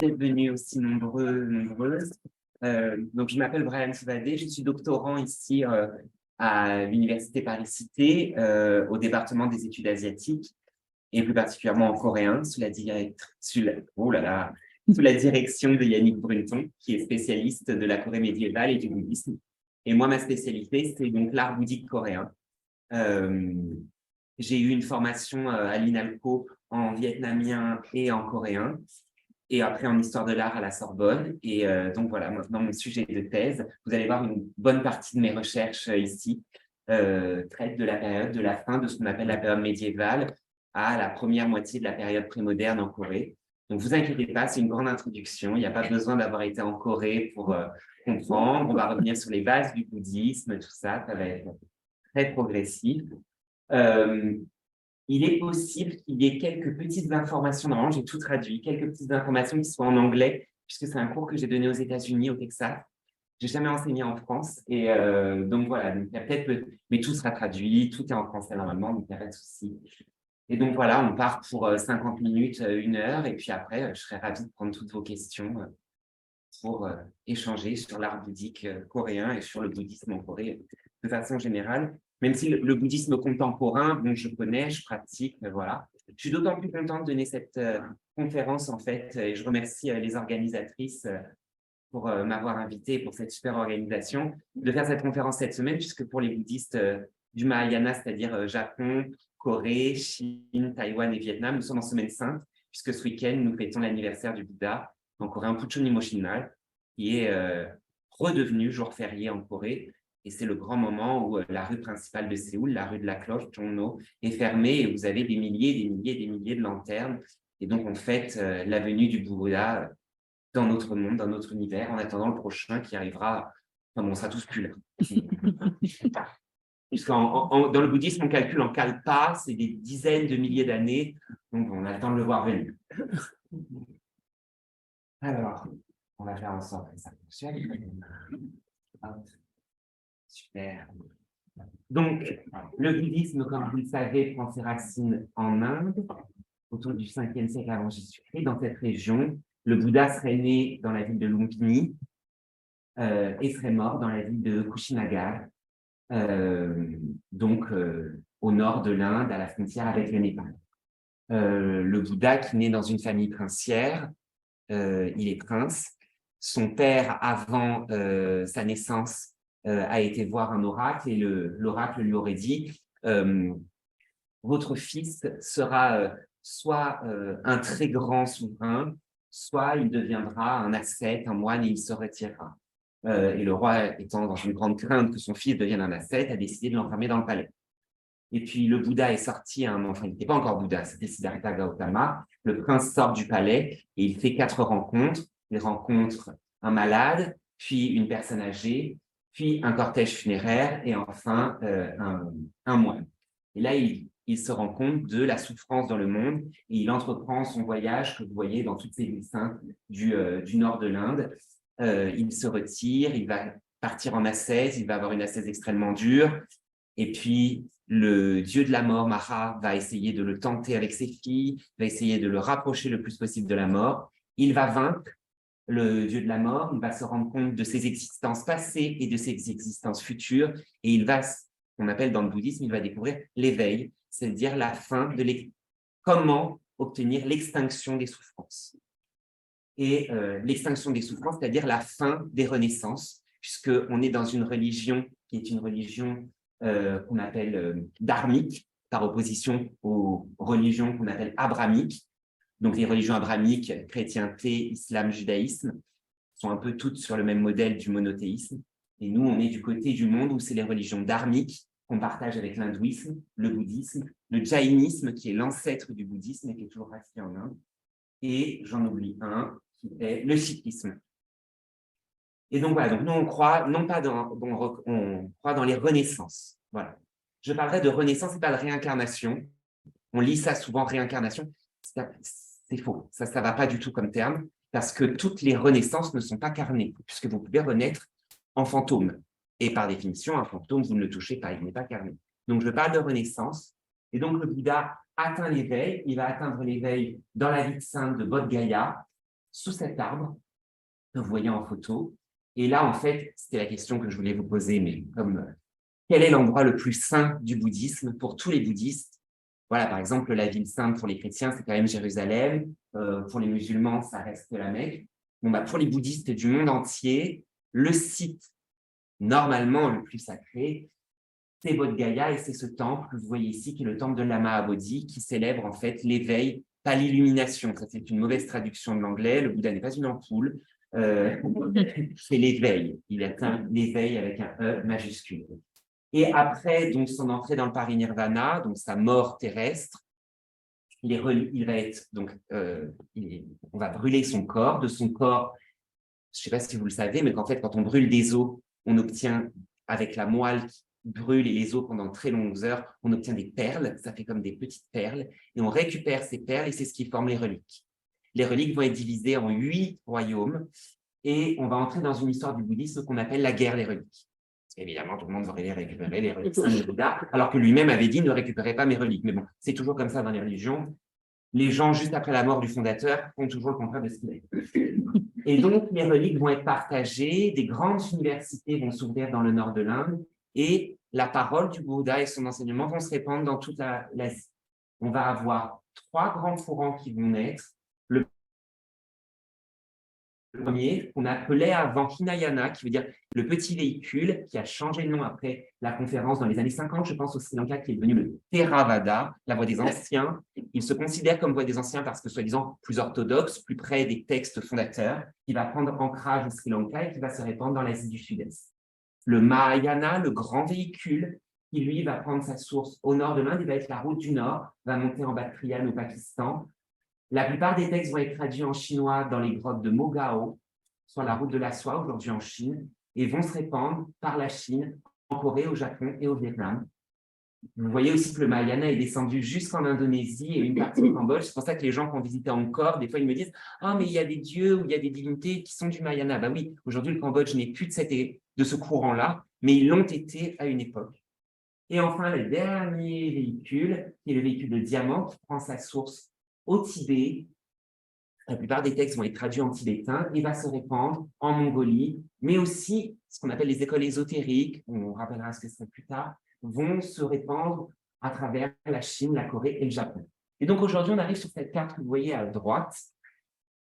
d'être venus aussi nombreuses. Donc, je m'appelle Brian Souvadé, je suis doctorant ici à l'Université Paris-Cité, au département des études asiatiques, et plus particulièrement en coréen, sous la direction de Yannick Brunton, qui est spécialiste de la Corée médiévale et du bouddhisme. Et moi, ma spécialité, c'est donc l'art bouddhique coréen. J'ai eu une formation à l'INALCO en vietnamien et en coréen, et après en histoire de l'art à la Sorbonne. Et donc voilà, maintenant mon sujet de thèse, vous allez voir une bonne partie de mes recherches ici, traite de la période, de la fin de ce qu'on appelle la période médiévale à la première moitié de la période prémoderne en Corée. Donc vous inquiétez pas, c'est une grande introduction, il n'y a pas besoin d'avoir été en Corée pour comprendre. On va revenir sur les bases du bouddhisme, tout ça, ça va être très progressif. Il est possible qu'il y ait quelques petites informations, normalement j'ai tout traduit, quelques petites informations qui soient en anglais, puisque c'est un cours que j'ai donné aux États-Unis, au Texas. Je n'ai jamais enseigné en France, et donc voilà, donc il y a peut-être, mais tout sera traduit, tout est en français normalement, donc il n'y a pas de souci. Et donc voilà, on part pour 50 minutes, 1 heure, et puis après, je serai ravie de prendre toutes vos questions pour échanger sur l'art bouddhique coréen et sur le bouddhisme en Corée de façon générale. Même si le bouddhisme contemporain, bon, je connais, je pratique, voilà. Je suis d'autant plus contente de donner cette conférence, en fait, et je remercie les organisatrices pour m'avoir invité pour cette super organisation, de faire cette conférence cette semaine, puisque pour les bouddhistes du Mahayana, c'est-à-dire Japon, Corée, Chine, Taïwan et Vietnam, nous sommes en semaine sainte, puisque ce week-end, nous fêtons l'anniversaire du Bouddha en Corée, un Puchonimo Shinmal, qui est redevenu jour férié en Corée. Et c'est le grand moment où la rue principale de Séoul, la rue de la Cloche, Jongno, est fermée et vous avez des milliers de lanternes. Et donc, on fête la venue du Bouddha dans notre monde, dans notre univers, en attendant le prochain qui arrivera. Enfin bon, on sera tous plus là. Puisqu'en dans le bouddhisme, on calcule en kalpa, c'est des dizaines de milliers d'années, donc on attend de le voir venir. Alors, on va faire en sorte que ça fonctionne. Super. Donc, le bouddhisme, comme vous le savez, prend ses racines en Inde, autour du 5e siècle avant Jésus-Christ. Dans cette région, le Bouddha serait né dans la ville de Lumpini et serait mort dans la ville de Kushinagar, donc au nord de l'Inde, à la frontière avec le Népal. Le Bouddha, qui naît dans une famille princière, il est prince. Son père, avant sa naissance, a été voir un oracle et l'oracle lui aurait dit votre fils sera soit un très grand souverain, soit il deviendra un ascète, un moine et il se retirera. Et le roi, étant dans une grande crainte que son fils devienne un ascète, a décidé de l'enfermer dans le palais. Et puis le Bouddha est sorti enfin il n'était pas encore Bouddha, c'était Siddhartha Gautama. Le prince sort du palais et il fait 4 rencontres. Il rencontre un malade, puis une personne âgée, puis un cortège funéraire et enfin un moine. Et là, il se rend compte de la souffrance dans le monde et il entreprend son voyage que vous voyez dans toutes ces villes saintes du nord de l'Inde. Il se retire, il va partir en ascèse, il va avoir une ascèse extrêmement dure. Et puis, le dieu de la mort, Maha, va essayer de le tenter avec ses filles, va essayer de le rapprocher le plus possible de la mort. Il va vaincre le dieu de la mort, il va se rendre compte de ses existences passées et de ses existences futures, et il va, qu'on appelle dans le bouddhisme, il va découvrir l'éveil, c'est-à-dire la fin de comment obtenir l'extinction des souffrances. Et l'extinction des souffrances, c'est-à-dire la fin des renaissances, puisqu'on est dans une religion qui est une religion qu'on appelle dharmique, par opposition aux religions qu'on appelle abrahamiques. Donc les religions abrahamiques, chrétienté, islam, judaïsme, sont un peu toutes sur le même modèle du monothéisme. Et nous, on est du côté du monde où c'est les religions dharmiques qu'on partage avec l'hindouisme, le bouddhisme, le jaïnisme, qui est l'ancêtre du bouddhisme et qui est toujours resté en Inde. Et j'en oublie un, qui est le sikhisme. Et donc voilà, donc nous on croit non pas on croit dans les renaissances. Voilà. Je parlerai de renaissance et pas de réincarnation. On lit ça souvent, réincarnation. C'est faux. Ça ne va pas du tout comme terme, parce que toutes les renaissances ne sont pas carnées, puisque vous pouvez renaître en fantôme. Et par définition, un fantôme, vous ne le touchez pas, il n'est pas carné. Donc je parle de renaissance. Et donc le Bouddha atteint l'éveil. Il va atteindre l'éveil dans la ville sainte de Bodh Gaya, sous cet arbre que vous voyez en photo. Et là, en fait, c'était la question que je voulais vous poser, mais comme quel est l'endroit le plus saint du bouddhisme pour tous les bouddhistes? Voilà, par exemple, la ville sainte pour les chrétiens, c'est quand même Jérusalem. Pour les musulmans, ça reste la Mecque. Bon, bah, pour les bouddhistes du monde entier, le site normalement le plus sacré, c'est Bodh Gaya et c'est ce temple que vous voyez ici, qui est le temple de Lama Bodhi, qui célèbre en fait l'éveil, pas l'illumination. Ça, c'est une mauvaise traduction de l'anglais. Le Bouddha n'est pas une ampoule. C'est l'éveil. Il atteint l'éveil avec un E majuscule. Et après donc, son entrée dans le parinirvana, donc sa mort terrestre, il va être, donc, on va brûler son corps. De son corps, je ne sais pas si vous le savez, mais qu'en fait, quand on brûle des os, on obtient, avec la moelle qui brûle et les os pendant de très longues heures, on obtient des perles, ça fait comme des petites perles, et on récupère ces perles et c'est ce qui forme les reliques. Les reliques vont être divisées en 8 royaumes et on va entrer dans une histoire du bouddhisme qu'on appelle la guerre des reliques. Évidemment, tout le monde voudrait les récupérer, les reliques saintes du Bouddha, alors que lui-même avait dit ne récupérez pas mes reliques. Mais bon, c'est toujours comme ça dans les religions. Les gens, juste après la mort du fondateur, font toujours le contraire de ce qu'il est. Et donc, les reliques vont être partagées, des grandes universités vont s'ouvrir dans le nord de l'Inde, et la parole du Bouddha et son enseignement vont se répandre dans toute l'Asie. On va avoir 3 grands courants qui vont naître. Le premier, qu'on appelait avant Hinayana, qui veut dire le petit véhicule, qui a changé de nom après la conférence dans les années 50, je pense, au Sri Lanka, qui est devenu le Theravada, la voie des anciens. Il se considère comme voie des anciens parce que, soi-disant, plus orthodoxe, plus près des textes fondateurs, qui va prendre ancrage au Sri Lanka et qui va se répandre dans l'Asie du Sud-Est. Le Mahayana, le grand véhicule, qui lui va prendre sa source au nord de l'Inde, il va être la route du Nord, va monter en Bactriane au Pakistan. La plupart des textes vont être traduits en chinois dans les grottes de Mogao, sur la route de la soie, aujourd'hui en Chine, et vont se répandre par la Chine, en Corée, au Japon et au Vietnam. Vous voyez aussi que le Mahayana est descendu jusqu'en Indonésie et une partie au Cambodge. C'est pour ça que les gens qui ont visité Angkor, des fois, ils me disent « Ah, mais il y a des dieux ou il y a des divinités qui sont du Mahayana. » Ben oui, aujourd'hui, le Cambodge n'est plus de ce courant-là, mais ils l'ont été à une époque. Et enfin, le dernier véhicule, qui est le véhicule de diamant, qui prend sa source au Tibet. La plupart des textes vont être traduits en tibétain et va se répandre en Mongolie, mais aussi ce qu'on appelle les écoles ésotériques, on rappellera ce que c'est plus tard, vont se répandre à travers la Chine, la Corée et le Japon. Et donc aujourd'hui, on arrive sur cette carte que vous voyez à droite,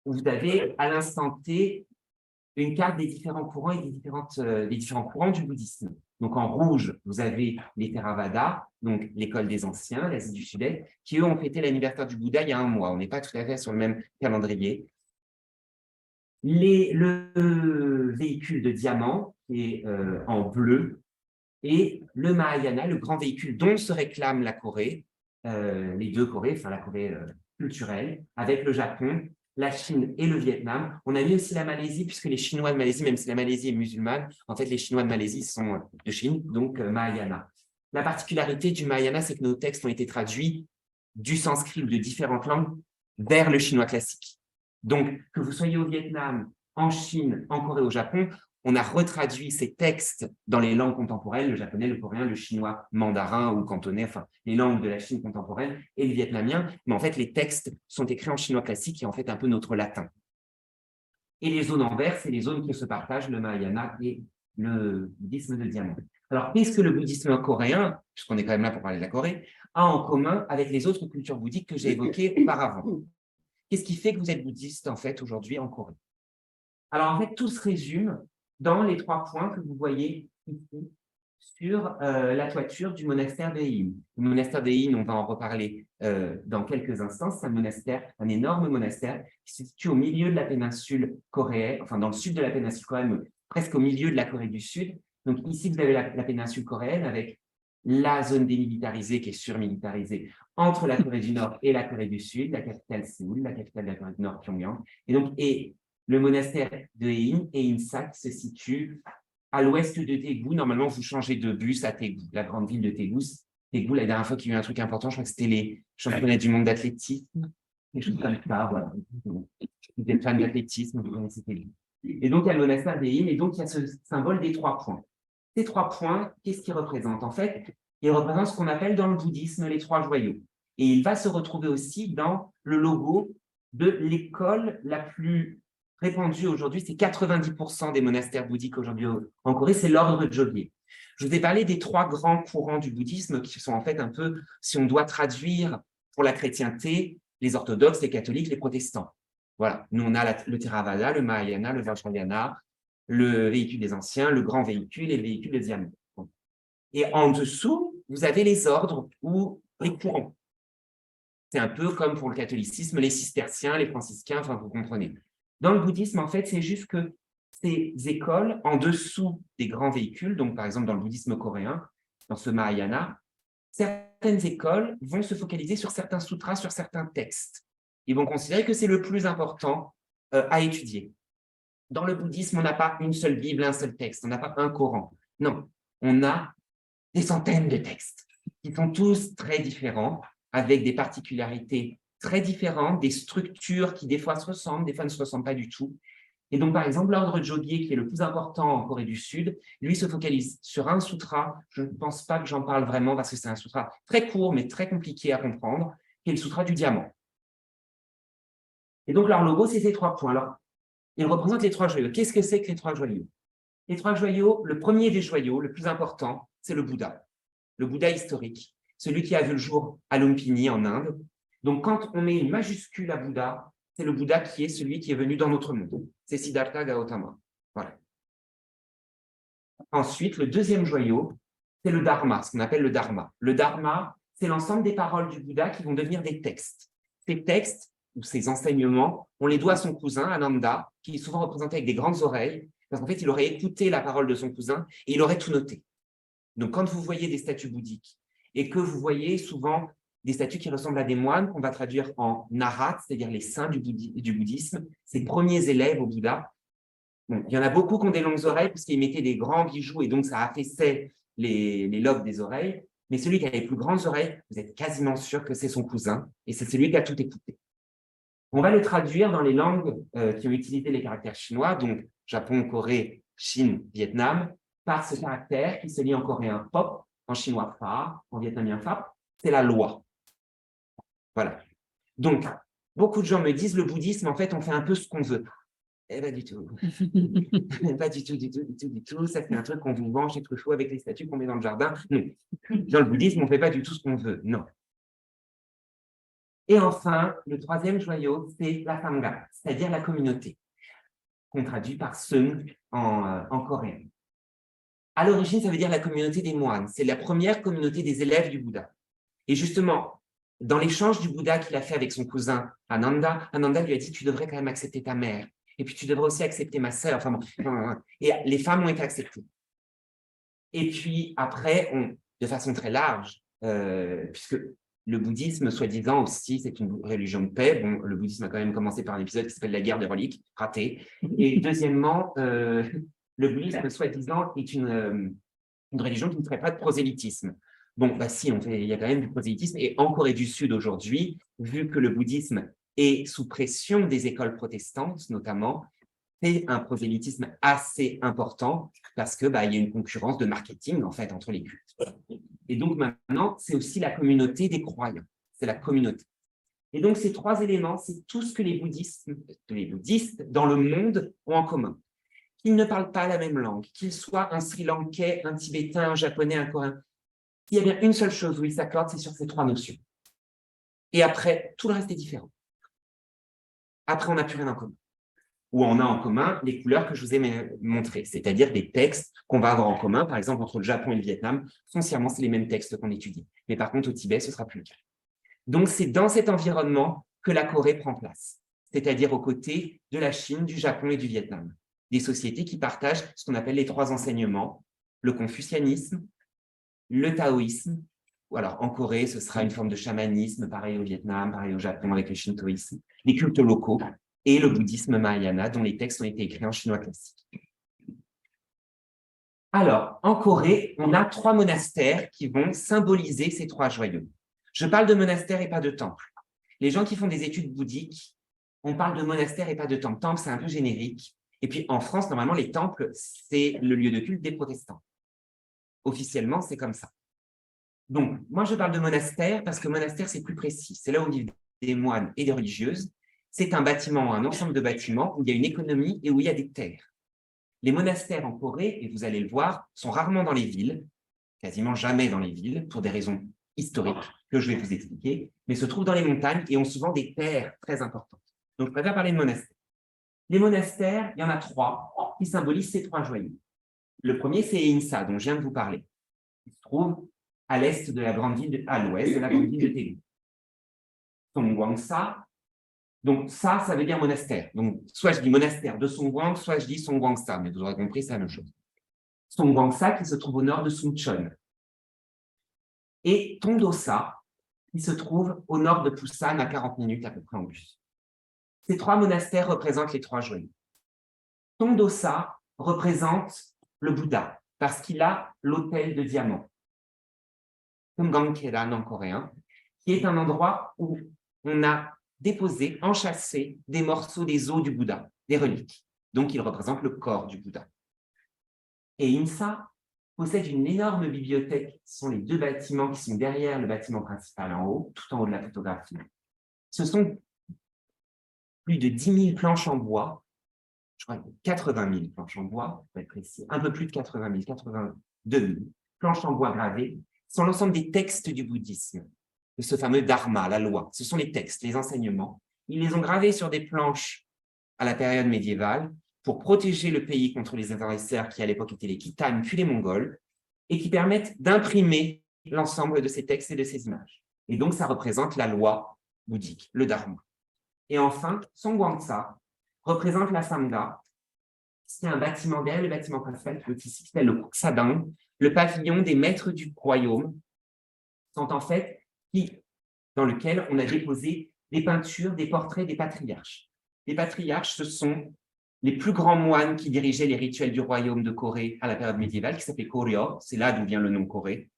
où vous avez à l'instant T une carte des différents courants et des différents courants du bouddhisme. Donc, en rouge, vous avez les Theravada, donc l'école des anciens, l'Asie du Sud-Est, qui, eux, ont fêté l'anniversaire du Bouddha il y a 1 mois. On n'est pas tout à fait sur le même calendrier. Le véhicule de diamant, qui est en bleu, et le Mahayana, le grand véhicule dont se réclame la Corée, les 2 Corées, enfin la Corée culturelle, avec le Japon, la Chine et le Vietnam. On a mis aussi la Malaisie, puisque les Chinois de Malaisie, même si la Malaisie est musulmane, en fait, les Chinois de Malaisie sont de Chine, donc Mahayana. La particularité du Mahayana, c'est que nos textes ont été traduits du sanskrit ou de différentes langues vers le chinois classique. Donc, que vous soyez au Vietnam, en Chine, en Corée, au Japon, on a retraduit ces textes dans les langues contemporaines, le japonais, le coréen, le chinois mandarin ou cantonais, enfin, les langues de la Chine contemporaine et le vietnamien. Mais en fait, les textes sont écrits en chinois classique qui est en fait un peu notre latin. Et les zones en vert, c'est les zones qui se partagent, le Mahayana et le bouddhisme de diamant. Alors, qu'est-ce que le bouddhisme coréen, puisqu'on est quand même là pour parler de la Corée, a en commun avec les autres cultures bouddhiques que j'ai évoquées auparavant? Qu'est-ce qui fait que vous êtes bouddhiste, en fait, aujourd'hui en Corée? Alors, en fait, tout se résume dans les 3 points que vous voyez ici sur la toiture du monastère de Heian. Le monastère de Heian, on va en reparler dans quelques instants. C'est un monastère, un énorme monastère qui se situe au milieu de la péninsule coréenne, enfin dans le sud de la péninsule coréenne, presque au milieu de la Corée du Sud. Donc ici, vous avez la péninsule coréenne avec la zone démilitarisée qui est surmilitarisée entre la Corée du Nord et la Corée du Sud, la capitale Séoul, la capitale de la Corée du Nord, Pyongyang. Et le monastère de Heian et Insa qui se situe à l'ouest de Daegu. Normalement, vous changez de bus à Daegu, la grande ville de Daegu. Daegu, la dernière fois qu'il y a eu un truc important, je crois que c'était les championnats du monde d'athlétisme. Des choses comme ça, voilà. Vous êtes fan d'athlétisme, vous connaissez Daegu. Et donc, il y a le monastère de Heian, et donc il y a ce symbole des 3 points. Ces 3 points, qu'est-ce qu'ils représentent? En fait, ils représentent ce qu'on appelle dans le bouddhisme les 3 joyaux. Et il va se retrouver aussi dans le logo de l'école la plus répandue aujourd'hui. C'est 90% des monastères bouddhiques aujourd'hui en Corée, c'est l'ordre Jogye. Je vous ai parlé des 3 grands courants du bouddhisme qui sont en fait un peu, si on doit traduire pour la chrétienté, les orthodoxes, les catholiques, les protestants. Voilà, nous on a le Theravada, le Mahayana, le Vajrayana, le véhicule des anciens, le grand véhicule et le véhicule des diamants. Et en dessous, vous avez les ordres ou les courants. C'est un peu comme pour le catholicisme, les cisterciens, les franciscains, enfin vous comprenez. Dans le bouddhisme, en fait, c'est juste que ces écoles, en dessous des grands véhicules, donc par exemple dans le bouddhisme coréen, dans ce Mahayana, certaines écoles vont se focaliser sur certains sutras, sur certains textes. Ils vont considérer que c'est le plus important à étudier. Dans le bouddhisme, on n'a pas une seule Bible, un seul texte, on n'a pas un Coran. Non, on a des centaines de textes qui sont tous très différents, avec des particularités très différentes, des structures qui des fois se ressemblent, des fois ne se ressemblent pas du tout. Et donc, par exemple, l'ordre Jogye, qui est le plus important en Corée du Sud, lui se focalise sur un sutra. Je ne pense pas que j'en parle vraiment parce que c'est un sutra très court, mais très compliqué à comprendre, qui est le sutra du diamant. Et donc, leur logo, c'est ces 3 points. Alors, ils représentent les 3 joyaux. Qu'est-ce que c'est que les 3 joyaux? Les 3 joyaux, le premier des joyaux, le plus important, c'est le Bouddha historique, celui qui a vu le jour à Lumpini en Inde. Donc, quand on met une majuscule à Bouddha, c'est le Bouddha qui est celui qui est venu dans notre monde. C'est Siddhartha Gautama. Voilà. Ensuite, le deuxième joyau, c'est le Dharma, ce qu'on appelle le Dharma. Le Dharma, c'est l'ensemble des paroles du Bouddha qui vont devenir des textes. Ces textes, ou ces enseignements, on les doit à son cousin, Ananda, qui est souvent représenté avec des grandes oreilles, parce qu'en fait, il aurait écouté la parole de son cousin et il aurait tout noté. Donc, quand vous voyez des statues bouddhiques et que vous voyez souvent des statues qui ressemblent à des moines, qu'on va traduire en narat, c'est-à-dire les saints du bouddhisme, ces premiers élèves au Bouddha, bon, il y en a beaucoup qui ont des longues oreilles parce qu'ils mettaient des grands bijoux et donc ça affaissait les lobes des oreilles. Mais celui qui a les plus grandes oreilles, vous êtes quasiment sûr que c'est son cousin et c'est celui qui a tout écouté. On va le traduire dans les langues qui ont utilisé les caractères chinois, donc Japon, Corée, Chine, Vietnam, par ce caractère qui se lit en coréen pop, en chinois fa, en vietnamien fa, c'est la loi. Voilà. Donc, beaucoup de gens me disent, le bouddhisme, en fait, on fait un peu ce qu'on veut. Eh bien, du tout. Pas du tout, du tout, du tout, du tout. Ça, c'est un truc qu'on vous vend chez Truffaut avec les statues qu'on met dans le jardin. Non. Dans le bouddhisme, on ne fait pas du tout ce qu'on veut. Non. Et enfin, le troisième joyau, c'est la sangha, c'est-à-dire la communauté, qu'on traduit par seung en coréen. À l'origine, ça veut dire la communauté des moines. C'est la première communauté des élèves du Bouddha. Et justement, dans l'échange du Bouddha qu'il a fait avec son cousin Ananda, Ananda lui a dit « Tu devrais quand même accepter ta mère. Et puis, tu devrais aussi accepter ma sœur. » Enfin, bon. Et les femmes ont été acceptées. Et puis, après, de façon très large, puisque le bouddhisme, soi-disant aussi, c'est une religion de paix. Bon, le bouddhisme a quand même commencé par un épisode qui s'appelle la guerre des reliques, raté. Et deuxièmement, le bouddhisme, soi-disant, est une religion qui ne ferait pas de prosélytisme. Bon, bah si, il y a quand même du prosélytisme. Et en Corée du Sud aujourd'hui, vu que le bouddhisme est sous pression des écoles protestantes, notamment, c'est un prosélytisme assez important parce que il y a une concurrence de marketing en fait entre les cultes. Et donc maintenant, c'est aussi la communauté des croyants. C'est la communauté. Et donc ces 3 éléments, c'est tout ce que les bouddhistes dans le monde ont en commun. Qu'ils ne parlent pas la même langue, qu'ils soient un Sri Lankais, un Tibétain, un Japonais, un Coréen. Il y a bien une seule chose où ils s'accordent, c'est sur ces 3 notions. Et après, tout le reste est différent. Après, on n'a plus rien en commun. Ou on a en commun les couleurs que je vous ai montrées, c'est-à-dire des textes qu'on va avoir en commun, par exemple, entre le Japon et le Vietnam, foncièrement, c'est les mêmes textes qu'on étudie. Mais par contre, au Tibet, ce ne sera plus le cas. Donc, c'est dans cet environnement que la Corée prend place, c'est-à-dire aux côtés de la Chine, du Japon et du Vietnam. Des sociétés qui partagent ce qu'on appelle les 3 enseignements, le confucianisme, le taoïsme, ou alors en Corée, ce sera une forme de chamanisme, pareil au Vietnam, pareil au Japon avec le shintoïsme, les cultes locaux, et le bouddhisme mahayana, dont les textes ont été écrits en chinois classique. Alors, en Corée, on a 3 monastères qui vont symboliser ces 3 joyaux. Je parle de monastères et pas de temples. Les gens qui font des études bouddhiques, on parle de monastères et pas de temples. Temple, c'est un peu générique. Et puis, en France, normalement, les temples, c'est le lieu de culte des protestants. Officiellement, c'est comme ça. Donc, moi, je parle de monastère parce que monastère, c'est plus précis. C'est là où vivent des moines et des religieuses. c'est un bâtiment, un ensemble de bâtiments où il y a une économie et où il y a des terres. Les monastères en Corée, et vous allez le voir, sont rarement dans les villes, quasiment jamais dans les villes, pour des raisons historiques que je vais vous expliquer, mais se trouvent dans les montagnes et ont souvent des terres très importantes. Donc, je préfère parler de monastères. Les monastères, il y en a 3 qui symbolisent ces 3 joyaux. Le premier, c'est Insa, dont je viens de vous parler. Il se trouve à l'est de la grande ville, à l'ouest de la grande ville de Daegu. Songwangsa, donc ça veut dire monastère. Donc, soit je dis monastère de Songwang, soit je dis Songwangsa, mais vous aurez compris, c'est la même chose. Songwangsa, qui se trouve au nord de Suncheon. Et Tondosa, qui se trouve au nord de Busan, à 40 minutes à peu près en bus. Ces 3 monastères représentent les 3 joyaux. Tondosa représente le Bouddha, parce qu'il a l'autel de diamant, Kumgangkeran en coréen, qui est un endroit où on a déposé, enchâssé des morceaux des os du Bouddha, des reliques. Donc, il représente le corps du Bouddha. Et Insa possède une énorme bibliothèque. Ce sont les 2 bâtiments qui sont derrière le bâtiment principal en haut, tout en haut de la photographie. Ce sont plus de 10 000 planches en bois, je crois 80 000 planches en bois, pour être précis, un peu plus de 80 000, 82 000 planches en bois gravées, sont l'ensemble des textes du bouddhisme, de ce fameux dharma, la loi. Ce sont les textes, les enseignements. Ils les ont gravés sur des planches à la période médiévale pour protéger le pays contre les envahisseurs qui à l'époque étaient les Khitans puis les Mongols et qui permettent d'imprimer l'ensemble de ces textes et de ces images. Et donc, ça représente la loi bouddhique, le dharma. Et enfin, Songwangsa représente la Samga. C'est un bâtiment derrière le bâtiment principal qui s'appelle le Kuksadang, le pavillon des maîtres du royaume, sont en fait dans lequel on a déposé des peintures, des portraits des patriarches. Les patriarches, ce sont les plus grands moines qui dirigeaient les rituels du royaume de Corée à la période médiévale, qui s'appelait Koryo, c'est là d'où vient le nom Corée,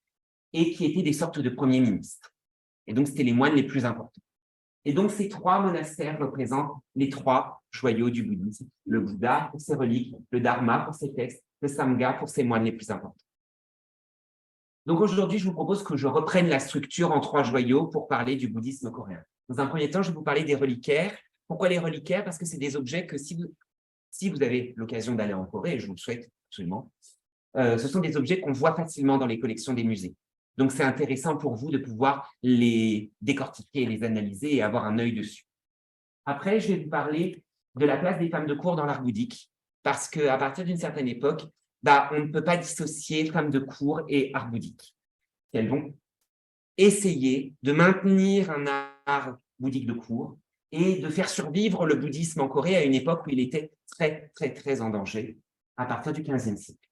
et qui étaient des sortes de premiers ministres. Et donc, c'était les moines les plus importants. Et donc, ces 3 monastères représentent les 3 joyaux du bouddhisme. Le Bouddha pour ses reliques, le Dharma pour ses textes, le Samga pour ses moines les plus importants. Donc, aujourd'hui, je vous propose que je reprenne la structure en 3 joyaux pour parler du bouddhisme coréen. Dans un premier temps, je vais vous parler des reliquaires. Pourquoi les reliquaires? Parce que c'est des objets que si vous avez l'occasion d'aller en Corée, et je vous le souhaite absolument, ce sont des objets qu'on voit facilement dans les collections des musées. Donc, c'est intéressant pour vous de pouvoir les décortiquer, les analyser et avoir un œil dessus. Après, je vais vous parler de la place des femmes de cour dans l'art bouddhique, parce qu'à partir d'une certaine époque, on ne peut pas dissocier femmes de cour et art bouddhique. Elles vont essayer de maintenir un art bouddhique de cour et de faire survivre le bouddhisme en Corée à une époque où il était très, très, très en danger, à partir du XVe siècle.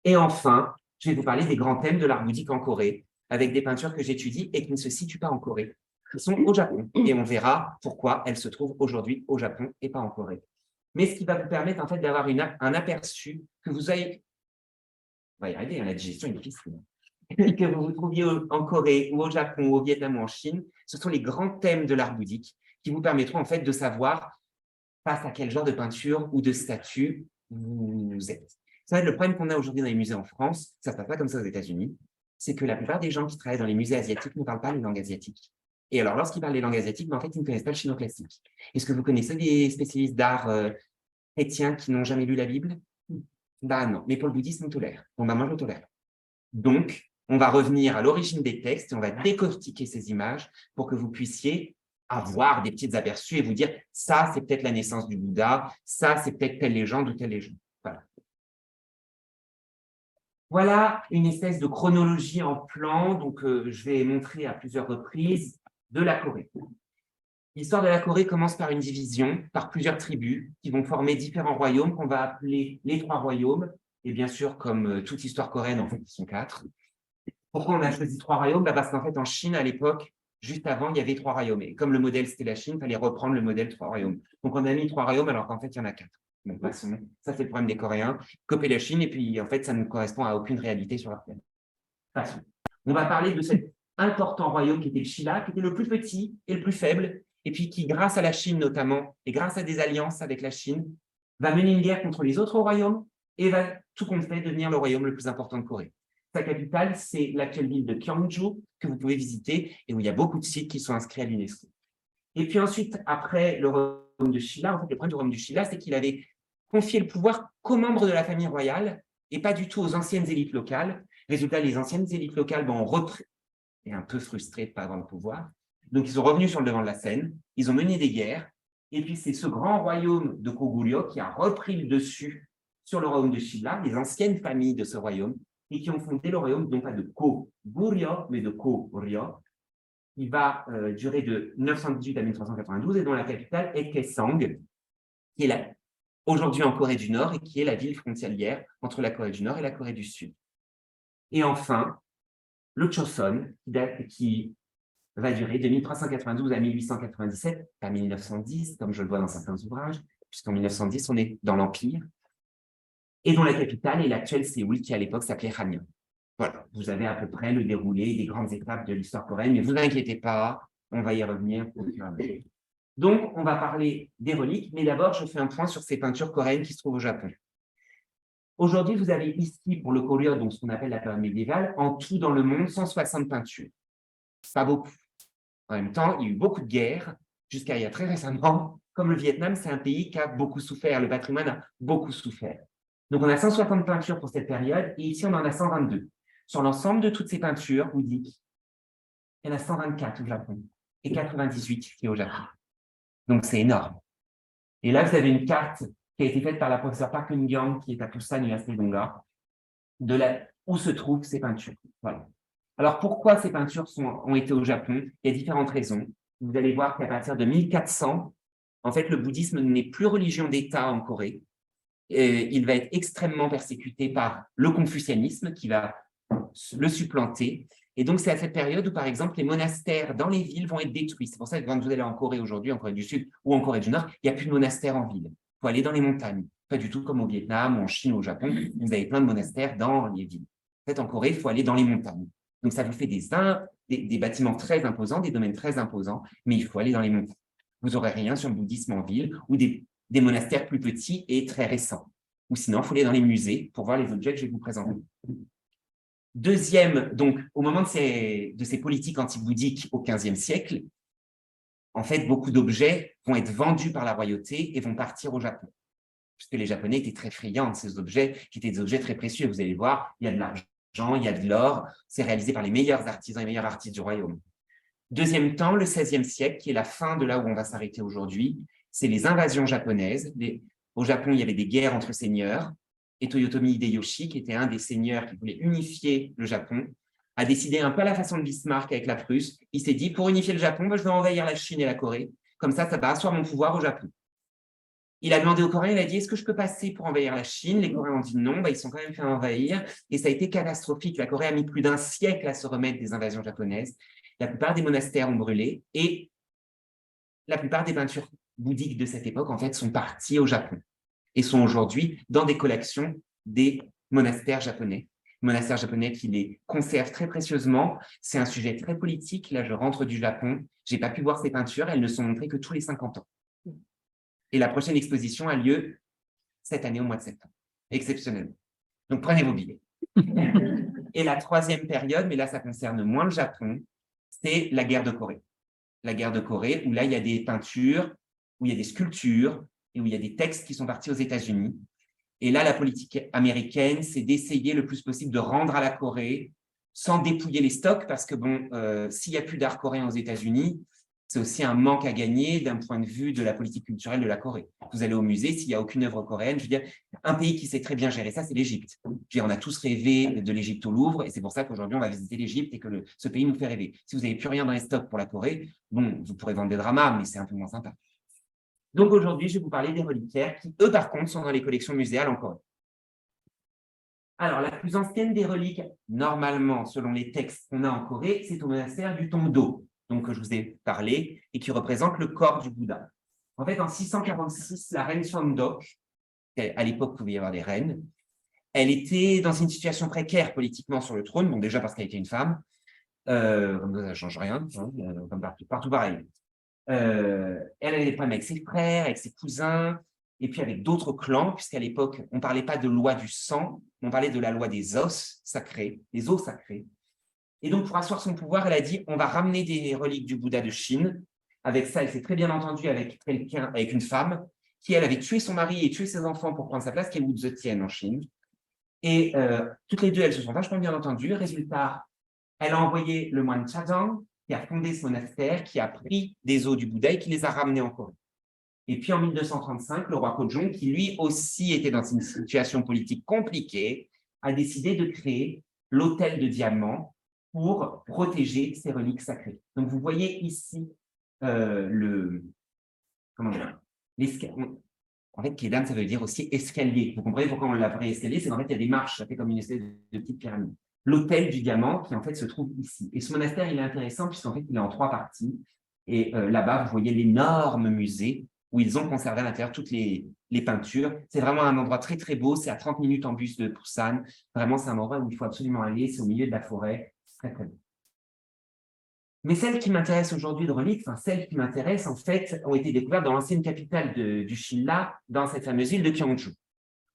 Et enfin, je vais vous parler des grands thèmes de l'art bouddhique en Corée, avec des peintures que j'étudie et qui ne se situent pas en Corée, qui sont au Japon. Et on verra pourquoi elles se trouvent aujourd'hui au Japon et pas en Corée. Mais ce qui va vous permettre en fait d'avoir un aperçu que vous ayez, on va y arriver, la digestion est difficile, que vous vous trouviez en Corée ou au Japon ou au Vietnam ou en Chine, ce sont les grands thèmes de l'art bouddhique qui vous permettront en fait de savoir face à quel genre de peinture ou de statue vous êtes. Ça, le problème qu'on a aujourd'hui dans les musées en France, ça ne se passe pas comme ça aux États-Unis, c'est que la plupart des gens qui travaillent dans les musées asiatiques ne parlent pas les langues asiatiques. Et alors, lorsqu'ils parlent les langues asiatiques, en fait, ils ne connaissent pas le chinois classique. Est-ce que vous connaissez des spécialistes d'art chrétiens qui n'ont jamais lu la Bible? Non, mais pour le bouddhisme, on tolère. Moi, je tolère. Donc, on va revenir à l'origine des textes et on va décortiquer ces images pour que vous puissiez avoir des petits aperçus et vous dire ça, c'est peut-être la naissance du Bouddha, ça, c'est peut-être telle légende ou telle légende. Voilà une espèce de chronologie en plan, donc je vais montrer à plusieurs reprises de la Corée. L'histoire de la Corée commence par une division, par plusieurs tribus qui vont former différents royaumes qu'on va appeler les 3 royaumes. Et bien sûr, comme toute histoire coréenne, en fait, ils sont 4. Pourquoi on a choisi 3 royaumes? Parce qu'en fait, en Chine, à l'époque, juste avant, il y avait 3 royaumes. Et comme le modèle, c'était la Chine, il fallait reprendre le modèle 3 royaumes. Donc, on a mis 3 royaumes alors qu'en fait, il y en a 4. Donc, ça, c'est le problème des Coréens. Copier la Chine, et puis, en fait, ça ne correspond à aucune réalité sur leur planète. On va parler de cet important royaume qui était le Shilla, qui était le plus petit et le plus faible, et puis qui, grâce à la Chine notamment, et grâce à des alliances avec la Chine, va mener une guerre contre les autres royaumes et va, tout compte fait, devenir le royaume le plus important de Corée. Sa capitale, c'est l'actuelle ville de Gyeongju, que vous pouvez visiter et où il y a beaucoup de sites qui sont inscrits à l'UNESCO. Et puis ensuite, après le royaume de Shilla, en fait, le problème du royaume de Shilla, c'est qu'il avait confié le pouvoir qu'aux membres de la famille royale et pas du tout aux anciennes élites locales. Résultat, les anciennes élites locales ont repris, et un peu frustrées de ne pas avoir le pouvoir. Donc, ils sont revenus sur le devant de la scène, ils ont mené des guerres, et puis c'est ce grand royaume de Koguryo qui a repris le dessus sur le royaume de Shilla, les anciennes familles de ce royaume, et qui ont fondé le royaume non pas de Koguryo, mais de Koryo, qui va durer de 918 à 1392 et dont la capitale est Kaesong, qui est aujourd'hui en Corée du Nord et qui est la ville frontalière entre la Corée du Nord et la Corée du Sud. Et enfin, le Choson, qui va durer de 1392 à 1897, à 1910, comme je le vois dans certains ouvrages, puisqu'en 1910, on est dans l'Empire, et dont la capitale est l'actuelle Séoul, qui à l'époque s'appelait Hanyang. Voilà, vous avez à peu près le déroulé des grandes étapes de l'histoire coréenne, mais vous inquiétez pas, on va y revenir au fur et à mesure. Donc, on va parler des reliques, mais d'abord, je fais un point sur ces peintures coréennes qui se trouvent au Japon. Aujourd'hui, vous avez ici, pour le Koryo, donc ce qu'on appelle la période médiévale, en tout dans le monde, 160 peintures. Pas beaucoup. En même temps, il y a eu beaucoup de guerres, jusqu'à il y a très récemment. Comme le Vietnam, c'est un pays qui a beaucoup souffert, le patrimoine a beaucoup souffert. Donc, on a 160 peintures pour cette période, et ici, on en a 122. Sur l'ensemble de toutes ces peintures, vous dites, il y en a 124 au Japon, et 98 qui est au Japon. Donc, c'est énorme. Et là, vous avez une carte qui a été faite par la professeure Park Eun-gyang, qui est à Pusan, Université Donga, où se trouvent ces peintures. Voilà. Alors, pourquoi ces peintures ont été au Japon? Il y a différentes raisons. Vous allez voir qu'à partir de 1400, en fait, le bouddhisme n'est plus religion d'État en Corée. Et il va être extrêmement persécuté par le confucianisme qui va le supplanter. Et donc, c'est à cette période où, par exemple, les monastères dans les villes vont être détruits. C'est pour ça que quand vous allez en Corée aujourd'hui, en Corée du Sud ou en Corée du Nord, il n'y a plus de monastères en ville. Il faut aller dans les montagnes. Pas du tout comme au Vietnam ou en Chine ou au Japon. Vous avez plein de monastères dans les villes. En fait, en Corée, il faut aller dans les montagnes. Donc, ça vous fait des bâtiments très imposants, des domaines très imposants, mais il faut aller dans les montagnes. Vous n'aurez rien sur le bouddhisme en ville ou des monastères plus petits et très récents. Ou sinon, il faut aller dans les musées pour voir les objets que je vais vous présenter. Deuxième, donc, au moment de ces politiques anti-bouddhiques au XVe siècle, en fait, beaucoup d'objets vont être vendus par la royauté et vont partir au Japon. Puisque les Japonais étaient très friands de ces objets, qui étaient des objets très précieux. Vous allez voir, il y a de l'argent, il y a de l'or. C'est réalisé par les meilleurs artisans et les meilleurs artistes du royaume. Deuxième temps, le XVIe siècle, qui est la fin de là où on va s'arrêter aujourd'hui, c'est les invasions japonaises. Au Japon, il y avait des guerres entre seigneurs. Et Toyotomi Hideyoshi, qui était un des seigneurs qui voulait unifier le Japon, a décidé un peu à la façon de Bismarck avec la Prusse. Il s'est dit, pour unifier le Japon, je vais envahir la Chine et la Corée. Comme ça va asseoir mon pouvoir au Japon. Il a demandé aux Coréens, il a dit, est-ce que je peux passer pour envahir la Chine? Les Coréens ont dit non, ils sont quand même fait envahir. Et ça a été catastrophique. La Corée a mis plus d'un siècle à se remettre des invasions japonaises. La plupart des monastères ont brûlé et la plupart des peintures bouddhiques de cette époque, en fait, sont parties au Japon et sont aujourd'hui dans des collections des monastères japonais. Monastères japonais qui les conservent très précieusement. C'est un sujet très politique. Là, je rentre du Japon. Je n'ai pas pu voir ces peintures. Elles ne sont montrées que tous les 50 ans. Et la prochaine exposition a lieu cette année au mois de septembre, exceptionnellement. Donc, prenez vos billets. Et la troisième période, mais là, ça concerne moins le Japon, c'est la guerre de Corée. La guerre de Corée, où là, il y a des peintures, où il y a des sculptures, et où il y a des textes qui sont partis aux États-Unis. Et là, la politique américaine, c'est d'essayer le plus possible de rendre à la Corée sans dépouiller les stocks, parce que bon, s'il n'y a plus d'art coréen aux États-Unis, c'est aussi un manque à gagner d'un point de vue de la politique culturelle de la Corée. Vous allez au musée, s'il n'y a aucune œuvre coréenne, je veux dire, un pays qui sait très bien gérer ça, c'est l'Égypte. On a tous rêvé de l'Égypte au Louvre, et c'est pour ça qu'aujourd'hui, on va visiter l'Égypte et que ce pays nous fait rêver. Si vous n'avez plus rien dans les stocks pour la Corée, bon, vous pourrez vendre des dramas, mais c'est un peu moins sympa. Donc aujourd'hui, je vais vous parler des reliquaires qui, eux, par contre, sont dans les collections muséales en Corée. Alors, la plus ancienne des reliques, normalement, selon les textes qu'on a en Corée, c'est au monastère du Tongdo, donc que je vous ai parlé, et qui représente le corps du Bouddha. En fait, en 646, la reine Cheongdok, à l'époque, il pouvait y avoir des reines, elle était dans une situation précaire politiquement sur le trône, bon, déjà parce qu'elle était une femme, comme ça ne change rien, hein, comme partout pareil. Elle avait des problèmes avec ses frères, avec ses cousins, et puis avec d'autres clans, puisqu'à l'époque, on ne parlait pas de loi du sang, on parlait de la loi des os sacrés, des os sacrés. Et donc, pour asseoir son pouvoir, elle a dit, on va ramener des reliques du Bouddha de Chine, Avec ça, elle s'est très bien entendue avec quelqu'un, avec une femme qui, elle, avait tué son mari et tué ses enfants pour prendre sa place, qui est Wu Zetian en Chine. Et toutes les deux, elles se sont vachement bien entendues. Résultat, elle a envoyé le moine Chazang, qui a fondé ce monastère, qui a pris des os du Bouddha et qui les a ramenés en Corée. Et puis en 1235, le roi Kojong, qui lui aussi était dans une situation politique compliquée, a décidé de créer l'autel de diamants pour protéger ses reliques sacrées. Donc vous voyez ici comment dire, en fait, Kedam, ça veut dire aussi escalier. Vous comprenez pourquoi on l'appelle escalier? C'est qu'en fait, il y a des marches, ça fait comme une espèce de petite pyramide. L'autel du diamant, qui en fait se trouve ici. Et ce monastère, il est intéressant puisqu'en fait, il est en 3 parties. Et là-bas, vous voyez l'énorme musée où ils ont conservé à l'intérieur toutes les peintures. C'est vraiment un endroit très, très beau. C'est à 30 minutes en bus de Busan. Vraiment, c'est un endroit où il faut absolument aller. C'est au milieu de la forêt. C'est très, très beau. Mais celles qui m'intéressent aujourd'hui de reliques, enfin celles qui m'intéressent en fait, ont été découvertes dans l'ancienne capitale du Shilla, dans cette fameuse île de Gyeongju.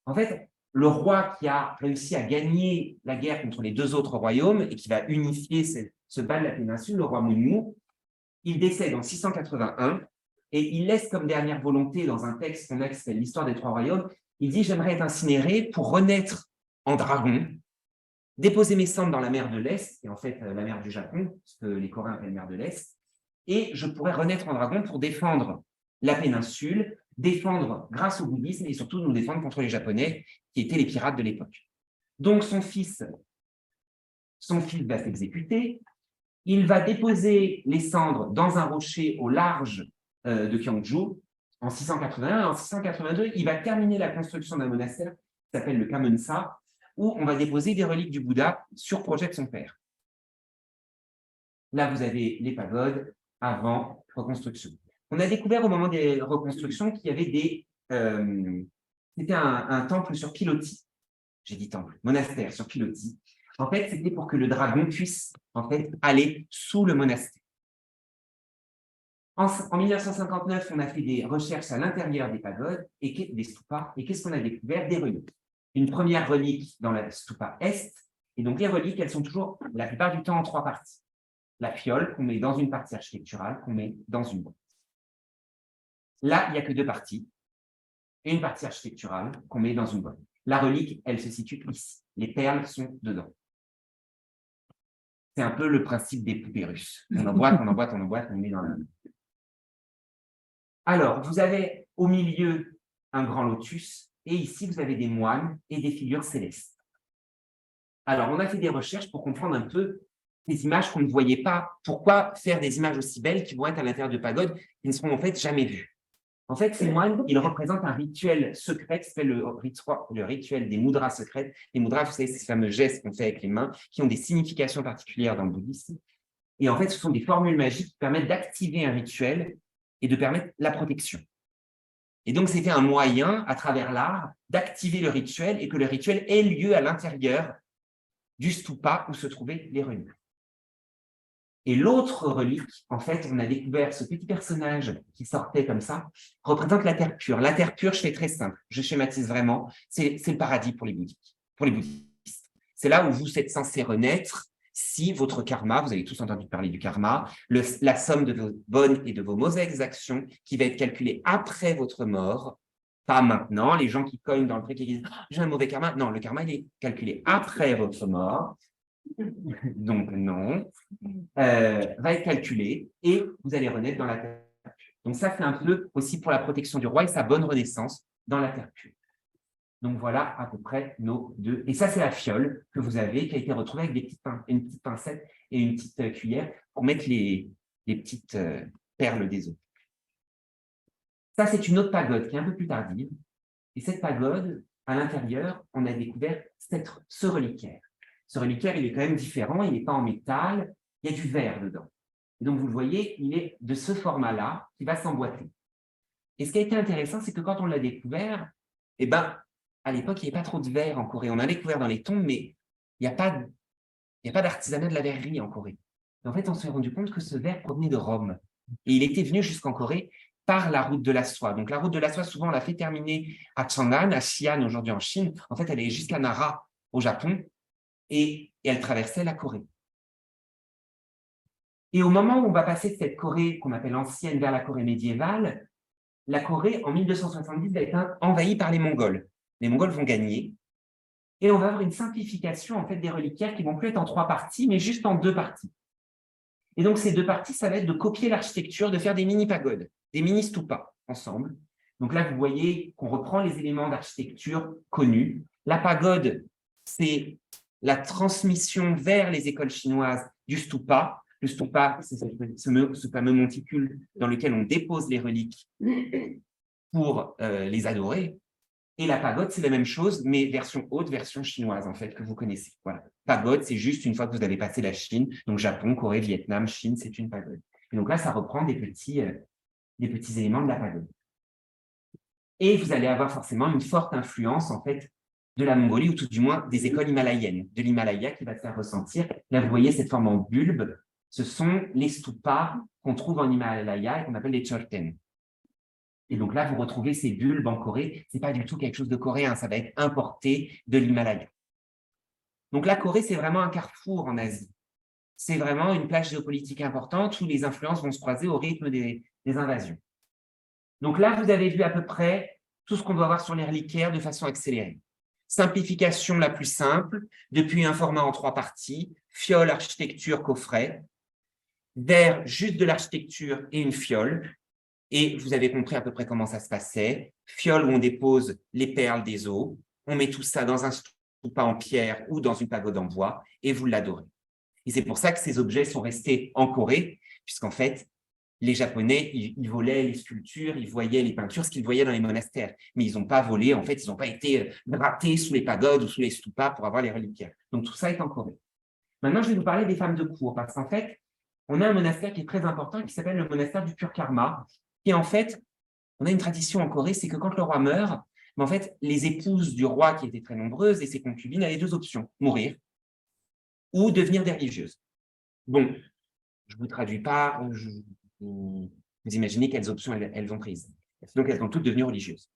En fait, le roi qui a réussi à gagner la guerre contre les 2 autres royaumes et qui va unifier ce bas de la péninsule, le roi Munmu, il décède en 681 et il laisse comme dernière volonté dans un texte qu'on a qui s'appelle l'histoire des 3 royaumes, il dit « J'aimerais être incinéré pour renaître en dragon ». Déposer mes cendres dans la mer de l'Est, qui est en fait la mer du Japon, ce que les Coréens appellent mer de l'Est, et je pourrais renaître en dragon pour défendre la péninsule, défendre grâce au bouddhisme et surtout nous défendre contre les Japonais, qui étaient les pirates de l'époque. Donc son fils va s'exécuter, il va déposer les cendres dans un rocher au large de Gyeongju en 681, et en 682, il va terminer la construction d'un monastère qui s'appelle le Kamensa, où on va déposer des reliques du Bouddha sur projet de son père. Là, vous avez les pagodes avant reconstruction. On a découvert au moment des reconstructions qu'il y avait des... c'était un temple sur pilotis. J'ai dit temple, monastère sur pilotis. En fait, c'était pour que le dragon puisse en fait, aller sous le monastère. En 1959, on a fait des recherches à l'intérieur des pagodes et des stupas. Et qu'est-ce qu'on a découvert? Des reliques. Une première relique dans la stupa est. Et donc, les reliques, elles sont toujours, la plupart du temps, en 3 parties. La fiole qu'on met dans une partie architecturale, qu'on met dans une boîte. Là, il n'y a que 2 parties. Et une partie architecturale qu'on met dans une boîte. La relique, elle se situe ici. Les perles sont dedans. C'est un peu le principe des poupées russes. On emboîte, on emboîte, on emboîte, on met dans la... Alors, vous avez au milieu un grand lotus, et ici, vous avez des moines et des figures célestes. Alors, on a fait des recherches pour comprendre un peu des images qu'on ne voyait pas. Pourquoi faire des images aussi belles qui vont être à l'intérieur de pagodes qui ne seront en fait jamais vues? En fait, ces moines, ils représentent un rituel secret qui s'appelle le rituel des mudras secrètes. Les mudras, vous savez, c'est ces fameux gestes qu'on fait avec les mains qui ont des significations particulières dans le bouddhisme. Et en fait, ce sont des formules magiques qui permettent d'activer un rituel et de permettre la protection. Et donc, c'était un moyen, à travers l'art, d'activer le rituel et que le rituel ait lieu à l'intérieur du stupa où se trouvaient les reliques. Et l'autre relique, en fait, on a découvert ce petit personnage qui sortait comme ça, représente la terre pure. La terre pure, je fais très simple, je schématise vraiment, c'est le paradis pour les bouddhistes. C'est là où vous êtes censé renaître si votre karma, vous avez tous entendu parler du karma, la somme de vos bonnes et de vos mauvaises actions qui va être calculée après votre mort, pas maintenant, les gens qui cognent dans le pré qui disent « j'ai un mauvais karma ». Non, le karma, il est calculé après votre mort, donc non, va être calculé et vous allez renaître dans la terre pure. Donc ça, c'est un peu aussi pour la protection du roi et sa bonne renaissance dans la terre pure. Donc voilà à peu près nos 2. Et ça, c'est la fiole que vous avez, qui a été retrouvée avec une petite pincette et une petite cuillère pour mettre les petites perles des eaux. Ça, c'est une autre pagode qui est un peu plus tardive. Et cette pagode, à l'intérieur, on a découvert ce reliquaire. Ce reliquaire, il est quand même différent, il n'est pas en métal, il y a du verre dedans. Et donc, vous le voyez, il est de ce format-là qui va s'emboîter. Et ce qui a été intéressant, c'est que quand on l'a découvert, eh ben, à l'époque, il n'y avait pas trop de verre en Corée. On a découvert dans les tombes, mais il n'y a pas d'artisanat de la verrerie en Corée. Et en fait, on s'est rendu compte que ce verre provenait de Rome. Et il était venu jusqu'en Corée par la route de la soie. Donc, la route de la soie, souvent, on l'a fait terminer à Chang'an, à Xi'an, aujourd'hui en Chine. En fait, elle est jusqu'à Nara, au Japon, et elle traversait la Corée. Et au moment où on va passer de cette Corée qu'on appelle ancienne vers la Corée médiévale, la Corée, en 1270, va être envahie par les Mongols. Les Mongols vont gagner. Et on va avoir une simplification en fait, des reliquaires qui vont plus être en 3 parties, mais juste en 2 parties. Et donc, ces 2 parties, ça va être de copier l'architecture, de faire des mini-pagodes, des mini-stupas ensemble. Donc là, vous voyez qu'on reprend les éléments d'architecture connus. La pagode, c'est la transmission vers les écoles chinoises du stupa. Le stupa, c'est ce fameux monticule dans lequel on dépose les reliques pour les adorer. Et la pagode, c'est la même chose, mais version haute, version chinoise, en fait, que vous connaissez. Voilà. Pagode, c'est juste une fois que vous avez passé la Chine, donc Japon, Corée, Vietnam, Chine, c'est une pagode. Et donc là, ça reprend des petits éléments de la pagode. Et vous allez avoir forcément une forte influence, en fait, de la Mongolie, ou tout du moins des écoles himalayennes, de l'Himalaya qui va se faire ressentir. Là, vous voyez cette forme en bulbe, ce sont les stupas qu'on trouve en Himalaya et qu'on appelle les chorten. Et donc là, vous retrouvez ces bulbes en Corée. Ce n'est pas du tout quelque chose de coréen, ça va être importé de l'Himalaya. Donc la Corée, c'est vraiment un carrefour en Asie. C'est vraiment une plage géopolitique importante où les influences vont se croiser au rythme des invasions. Donc là, vous avez vu à peu près tout ce qu'on doit voir sur les reliquaires de façon accélérée. Simplification la plus simple, depuis un format en 3 parties, fiole, architecture, coffret, vers juste de l'architecture et une fiole. Et vous avez compris à peu près comment ça se passait. Fiole où on dépose les perles des eaux, on met tout ça dans un stupa en pierre ou dans une pagode en bois et vous l'adorez. Et c'est pour ça que ces objets sont restés en Corée, puisqu'en fait, les Japonais, ils volaient les sculptures, ils voyaient les peintures, ce qu'ils voyaient dans les monastères. Mais ils n'ont pas volé, en fait, ils n'ont pas été grattés sous les pagodes ou sous les stupas pour avoir les reliquaires. Donc tout ça est en Corée. Maintenant, je vais vous parler des femmes de cour, parce qu'en fait, on a un monastère qui est très important qui s'appelle le monastère du Pur Karma. Et en fait, on a une tradition en Corée, c'est que quand le roi meurt, mais en fait, les épouses du roi, qui étaient très nombreuses, et ses concubines, avaient 2 options, mourir ou devenir des religieuses. Bon, je ne vous traduis pas, vous imaginez quelles options elles ont prises. Donc, elles sont toutes devenues religieuses.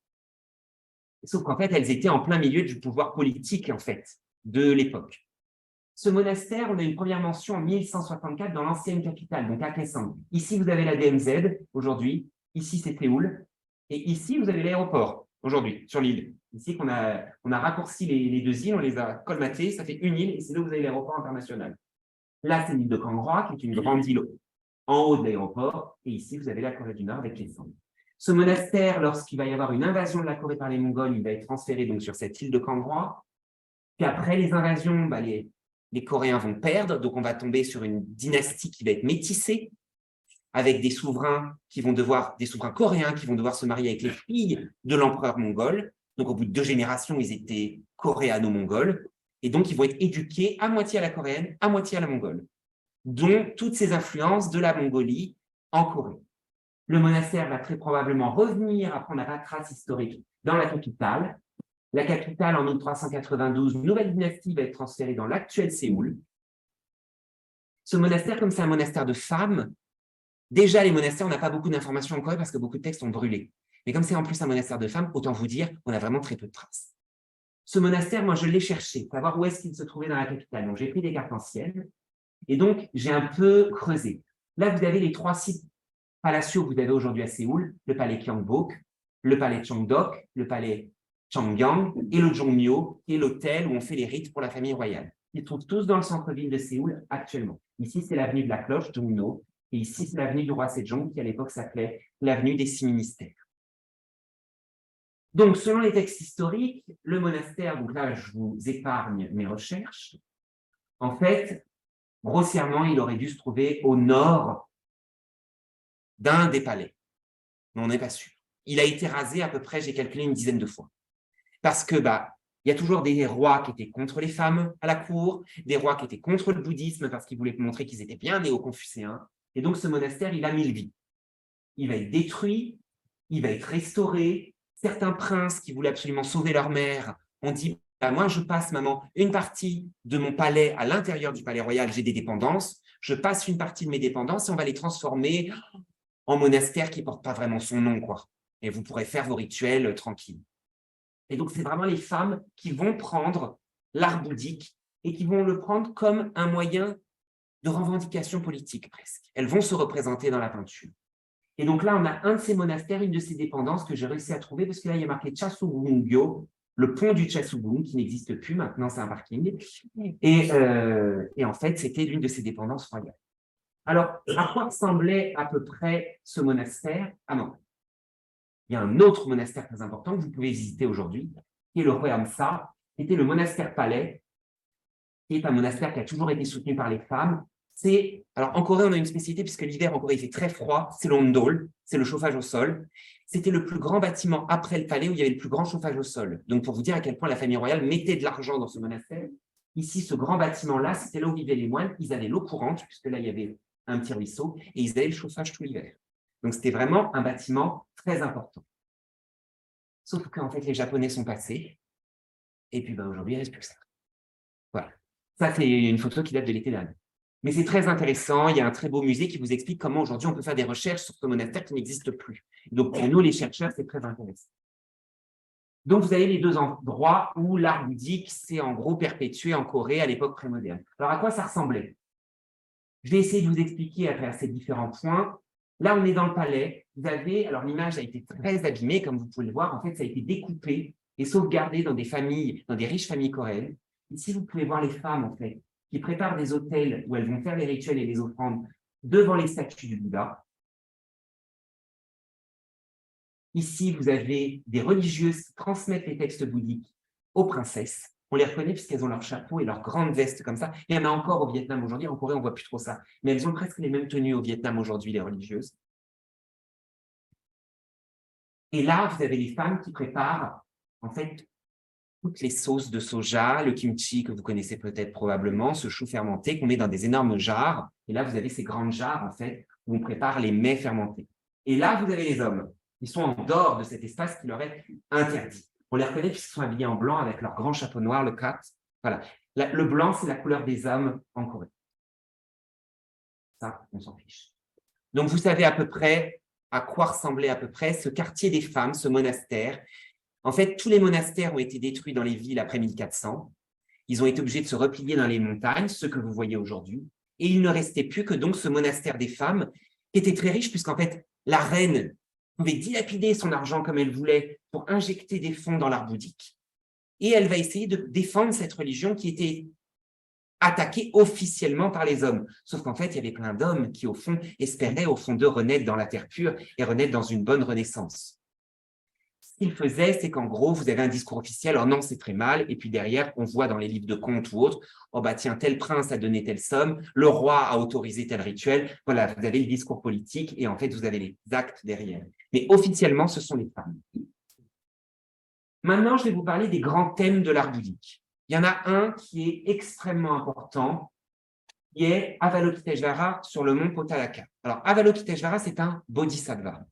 Sauf qu'en fait, elles étaient en plein milieu du pouvoir politique, en fait, de l'époque. Ce monastère, on a une première mention en 1164 dans l'ancienne capitale, donc à Kaesong. Ici, vous avez la DMZ aujourd'hui. Ici, c'est Séoul. Et ici, vous avez l'aéroport aujourd'hui, sur l'île. Ici, on a raccourci les 2 îles, on les a colmatées, ça fait une île, et c'est là où vous avez l'aéroport international. Là, c'est l'île de Kanghwa, qui est une grande île en haut de l'aéroport. Et ici, vous avez la Corée du Nord avec Kaesong. Ce monastère, lorsqu'il va y avoir une invasion de la Corée par les Mongols, il va être transféré donc, sur cette île de Kanghwa. Puis après les invasions, les Coréens vont perdre, donc on va tomber sur une dynastie qui va être métissée, avec des souverains coréens qui vont devoir se marier avec les filles de l'empereur mongol. Donc au bout de 2 générations, ils étaient coréano-mongols, et donc ils vont être éduqués à moitié à la coréenne, à moitié à la mongole, dont toutes ces influences de la Mongolie en Corée. Le monastère va très probablement revenir à prendre la trace historique dans la capitale. La capitale, en 1392, nouvelle dynastie va être transférée dans l'actuel Séoul. Ce monastère, comme c'est un monastère de femmes, déjà les monastères, on n'a pas beaucoup d'informations en Corée parce que beaucoup de textes ont brûlé. Mais comme c'est en plus un monastère de femmes, autant vous dire, on a vraiment très peu de traces. Ce monastère, moi, je l'ai cherché, pour savoir où est-ce qu'il se trouvait dans la capitale. Donc, j'ai pris des cartes anciennes et donc, j'ai un peu creusé. Là, vous avez les 3 sites palatiaux que vous avez aujourd'hui à Séoul, le palais Gyeongbok, le palais Cheongdok, le palais Changyang et le Jongmyo, qui est l'hôtel où on fait les rites pour la famille royale. Ils se trouvent tous dans le centre-ville de Séoul actuellement. Ici, c'est l'avenue de la Cloche, Jongno, et ici, c'est l'avenue du roi Sejong, qui à l'époque s'appelait l'avenue des 6 ministères. Donc, selon les textes historiques, le monastère, donc là, je vous épargne mes recherches, en fait, grossièrement, il aurait dû se trouver au nord d'un des palais. Mais on n'est pas sûr. Il a été rasé à peu près, j'ai calculé, une dizaine de fois. Parce que, il y a toujours des rois qui étaient contre les femmes à la cour, des rois qui étaient contre le bouddhisme parce qu'ils voulaient montrer qu'ils étaient bien néo-confucéens. Et donc, ce monastère, il a 1000 vies. Il va être détruit, il va être restauré. Certains princes qui voulaient absolument sauver leur mère ont dit moi, je passe, maman, une partie de mon palais à l'intérieur du palais royal, j'ai des dépendances, je passe une partie de mes dépendances et on va les transformer en monastère qui ne porte pas vraiment son nom, quoi. Et vous pourrez faire vos rituels tranquilles. Et donc, c'est vraiment les femmes qui vont prendre l'art bouddhique et qui vont le prendre comme un moyen de revendications politiques presque. Elles vont se représenter dans la peinture. Et donc là, on a un de ces monastères, une de ces dépendances que j'ai réussi à trouver, parce que là, il y a marqué Chasubungyo, le pont du Chasubung, qui n'existe plus, maintenant c'est un parking. Et en fait, c'était l'une de ces dépendances royales. Alors, à quoi ressemblait à peu près ce monastère? Ah non, il y a un autre monastère très important que vous pouvez visiter aujourd'hui, qui est le Röamsa, qui était le monastère palais, qui est un monastère qui a toujours été soutenu par les femmes. Alors en Corée, on a une spécialité, puisque l'hiver en Corée, il fait très froid, c'est l'ondol, c'est le chauffage au sol. C'était le plus grand bâtiment après le palais où il y avait le plus grand chauffage au sol. Donc pour vous dire à quel point la famille royale mettait de l'argent dans ce monastère, ici, ce grand bâtiment-là, c'était là où vivaient les moines. Ils avaient l'eau courante, puisque là, il y avait un petit ruisseau, et ils avaient le chauffage tout l'hiver. Donc c'était vraiment un bâtiment très important. Sauf qu'en fait, les Japonais sont passés, et puis aujourd'hui, il ne reste plus que ça. Voilà. Ça, c'est une photo qui date de l'été dernier. Mais c'est très intéressant. Il y a un très beau musée qui vous explique comment aujourd'hui on peut faire des recherches sur ce monastère qui n'existe plus. Donc, pour nous, les chercheurs, c'est très intéressant. Donc, vous avez les deux endroits où l'art bouddhique s'est en gros perpétué en Corée à l'époque prémoderne. Alors, à quoi ça ressemblait? Je vais essayer de vous expliquer à travers ces différents points. Là, on est dans le palais. Vous avez, alors l'image a été très abîmée, comme vous pouvez le voir. En fait, ça a été découpé et sauvegardé dans des familles, dans des riches familles coréennes. Ici, vous pouvez voir les femmes, en fait, qui préparent des autels où elles vont faire les rituels et les offrandes devant les statues du Bouddha. Ici, vous avez des religieuses qui transmettent les textes bouddhiques aux princesses. On les reconnaît puisqu'elles ont leur chapeau et leur grande veste comme ça. Il y en a encore au Vietnam aujourd'hui. En Corée, on ne voit plus trop ça. Mais elles ont presque les mêmes tenues au Vietnam aujourd'hui, les religieuses. Et là, vous avez les femmes qui préparent, en fait, toutes les sauces de soja, le kimchi que vous connaissez peut-être probablement, ce chou fermenté qu'on met dans des énormes jarres. Et là, vous avez ces grandes jarres, en fait, où on prépare les mets fermentés. Et là, vous avez les hommes. Ils sont en dehors de cet espace qui leur est interdit. On les reconnaît puisqu'ils sont habillés en blanc avec leur grand chapeau noir, le kat. Voilà. Le blanc, c'est la couleur des hommes en Corée. Ça, on s'en fiche. Donc, vous savez à peu près à quoi ressemblait à peu près ce quartier des femmes, ce monastère. En fait, tous les monastères ont été détruits dans les villes après 1400. Ils ont été obligés de se replier dans les montagnes, ceux que vous voyez aujourd'hui. Et il ne restait plus que donc ce monastère des femmes, qui était très riche, puisqu'en fait, la reine pouvait dilapider son argent comme elle voulait pour injecter des fonds dans l'art bouddhique. Et elle va essayer de défendre cette religion qui était attaquée officiellement par les hommes. Sauf qu'en fait, il y avait plein d'hommes qui, au fond, espéraient, au fond d'eux, renaître dans la terre pure et renaître dans une bonne renaissance. Ce qu'il faisait, c'est qu'en gros, vous avez un discours officiel, oh non, c'est très mal, et puis derrière, on voit dans les livres de contes ou autres, oh bah tiens, tel prince a donné telle somme, le roi a autorisé tel rituel, voilà, vous avez le discours politique, et en fait, vous avez les actes derrière. Mais officiellement, ce sont les femmes. Maintenant, je vais vous parler des grands thèmes de l'art bouddhique. Il y en a un qui est extrêmement important, qui est Avalokiteshvara sur le mont Potalaka. Alors, Avalokiteshvara, c'est un bodhisattva.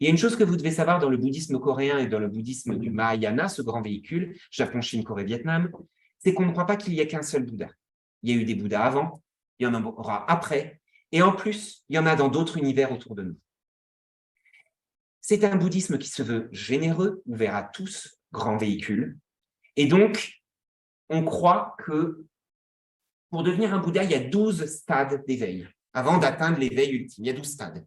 Il y a une chose que vous devez savoir dans le bouddhisme coréen et dans le bouddhisme du Mahayana, ce grand véhicule, Japon, Chine, Corée, Vietnam, c'est qu'on ne croit pas qu'il y ait qu'un seul Bouddha. Il y a eu des Bouddhas avant, il y en aura après, et en plus, il y en a dans d'autres univers autour de nous. C'est un bouddhisme qui se veut généreux, ouvert à tous, grand véhicule, et donc, on croit que pour devenir un Bouddha, il y a 12 stades d'éveil, avant d'atteindre l'éveil ultime. Il y a 12 stades.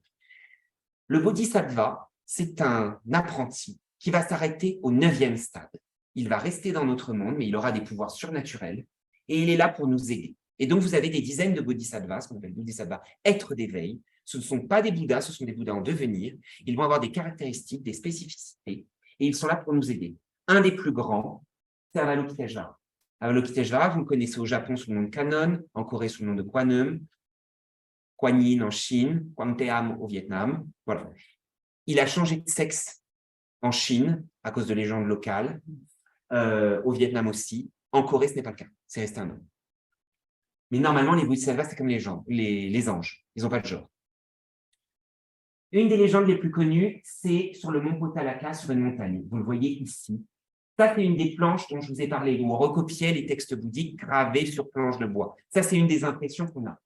Le bodhisattva, c'est un apprenti qui va s'arrêter au 9e stade. Il va rester dans notre monde, mais il aura des pouvoirs surnaturels et il est là pour nous aider. Et donc, vous avez des dizaines de bodhisattvas, ce qu'on appelle bodhisattvas, êtres d'éveil. Ce ne sont pas des Bouddhas, ce sont des Bouddhas en devenir. Ils vont avoir des caractéristiques, des spécificités et ils sont là pour nous aider. Un des plus grands, c'est Avalokiteshvara. Avalokiteshvara, vous le connaissez au Japon sous le nom de Kannon, en Corée sous le nom de Kwanum, Kuan Yin en Chine, Quanteam au Vietnam. Voilà. Il a changé de sexe en Chine à cause de légendes locales, au Vietnam aussi. En Corée, ce n'est pas le cas. C'est resté un homme. Mais normalement, les bodhisattvas, c'est comme les anges. Ils n'ont pas de genre. Une des légendes les plus connues, c'est sur le mont Potalaka, sur une montagne. Vous le voyez ici. Ça, c'est une des planches dont je vous ai parlé, où on recopiait les textes bouddhiques gravés sur planches de bois. Ça, c'est une des impressions qu'on a.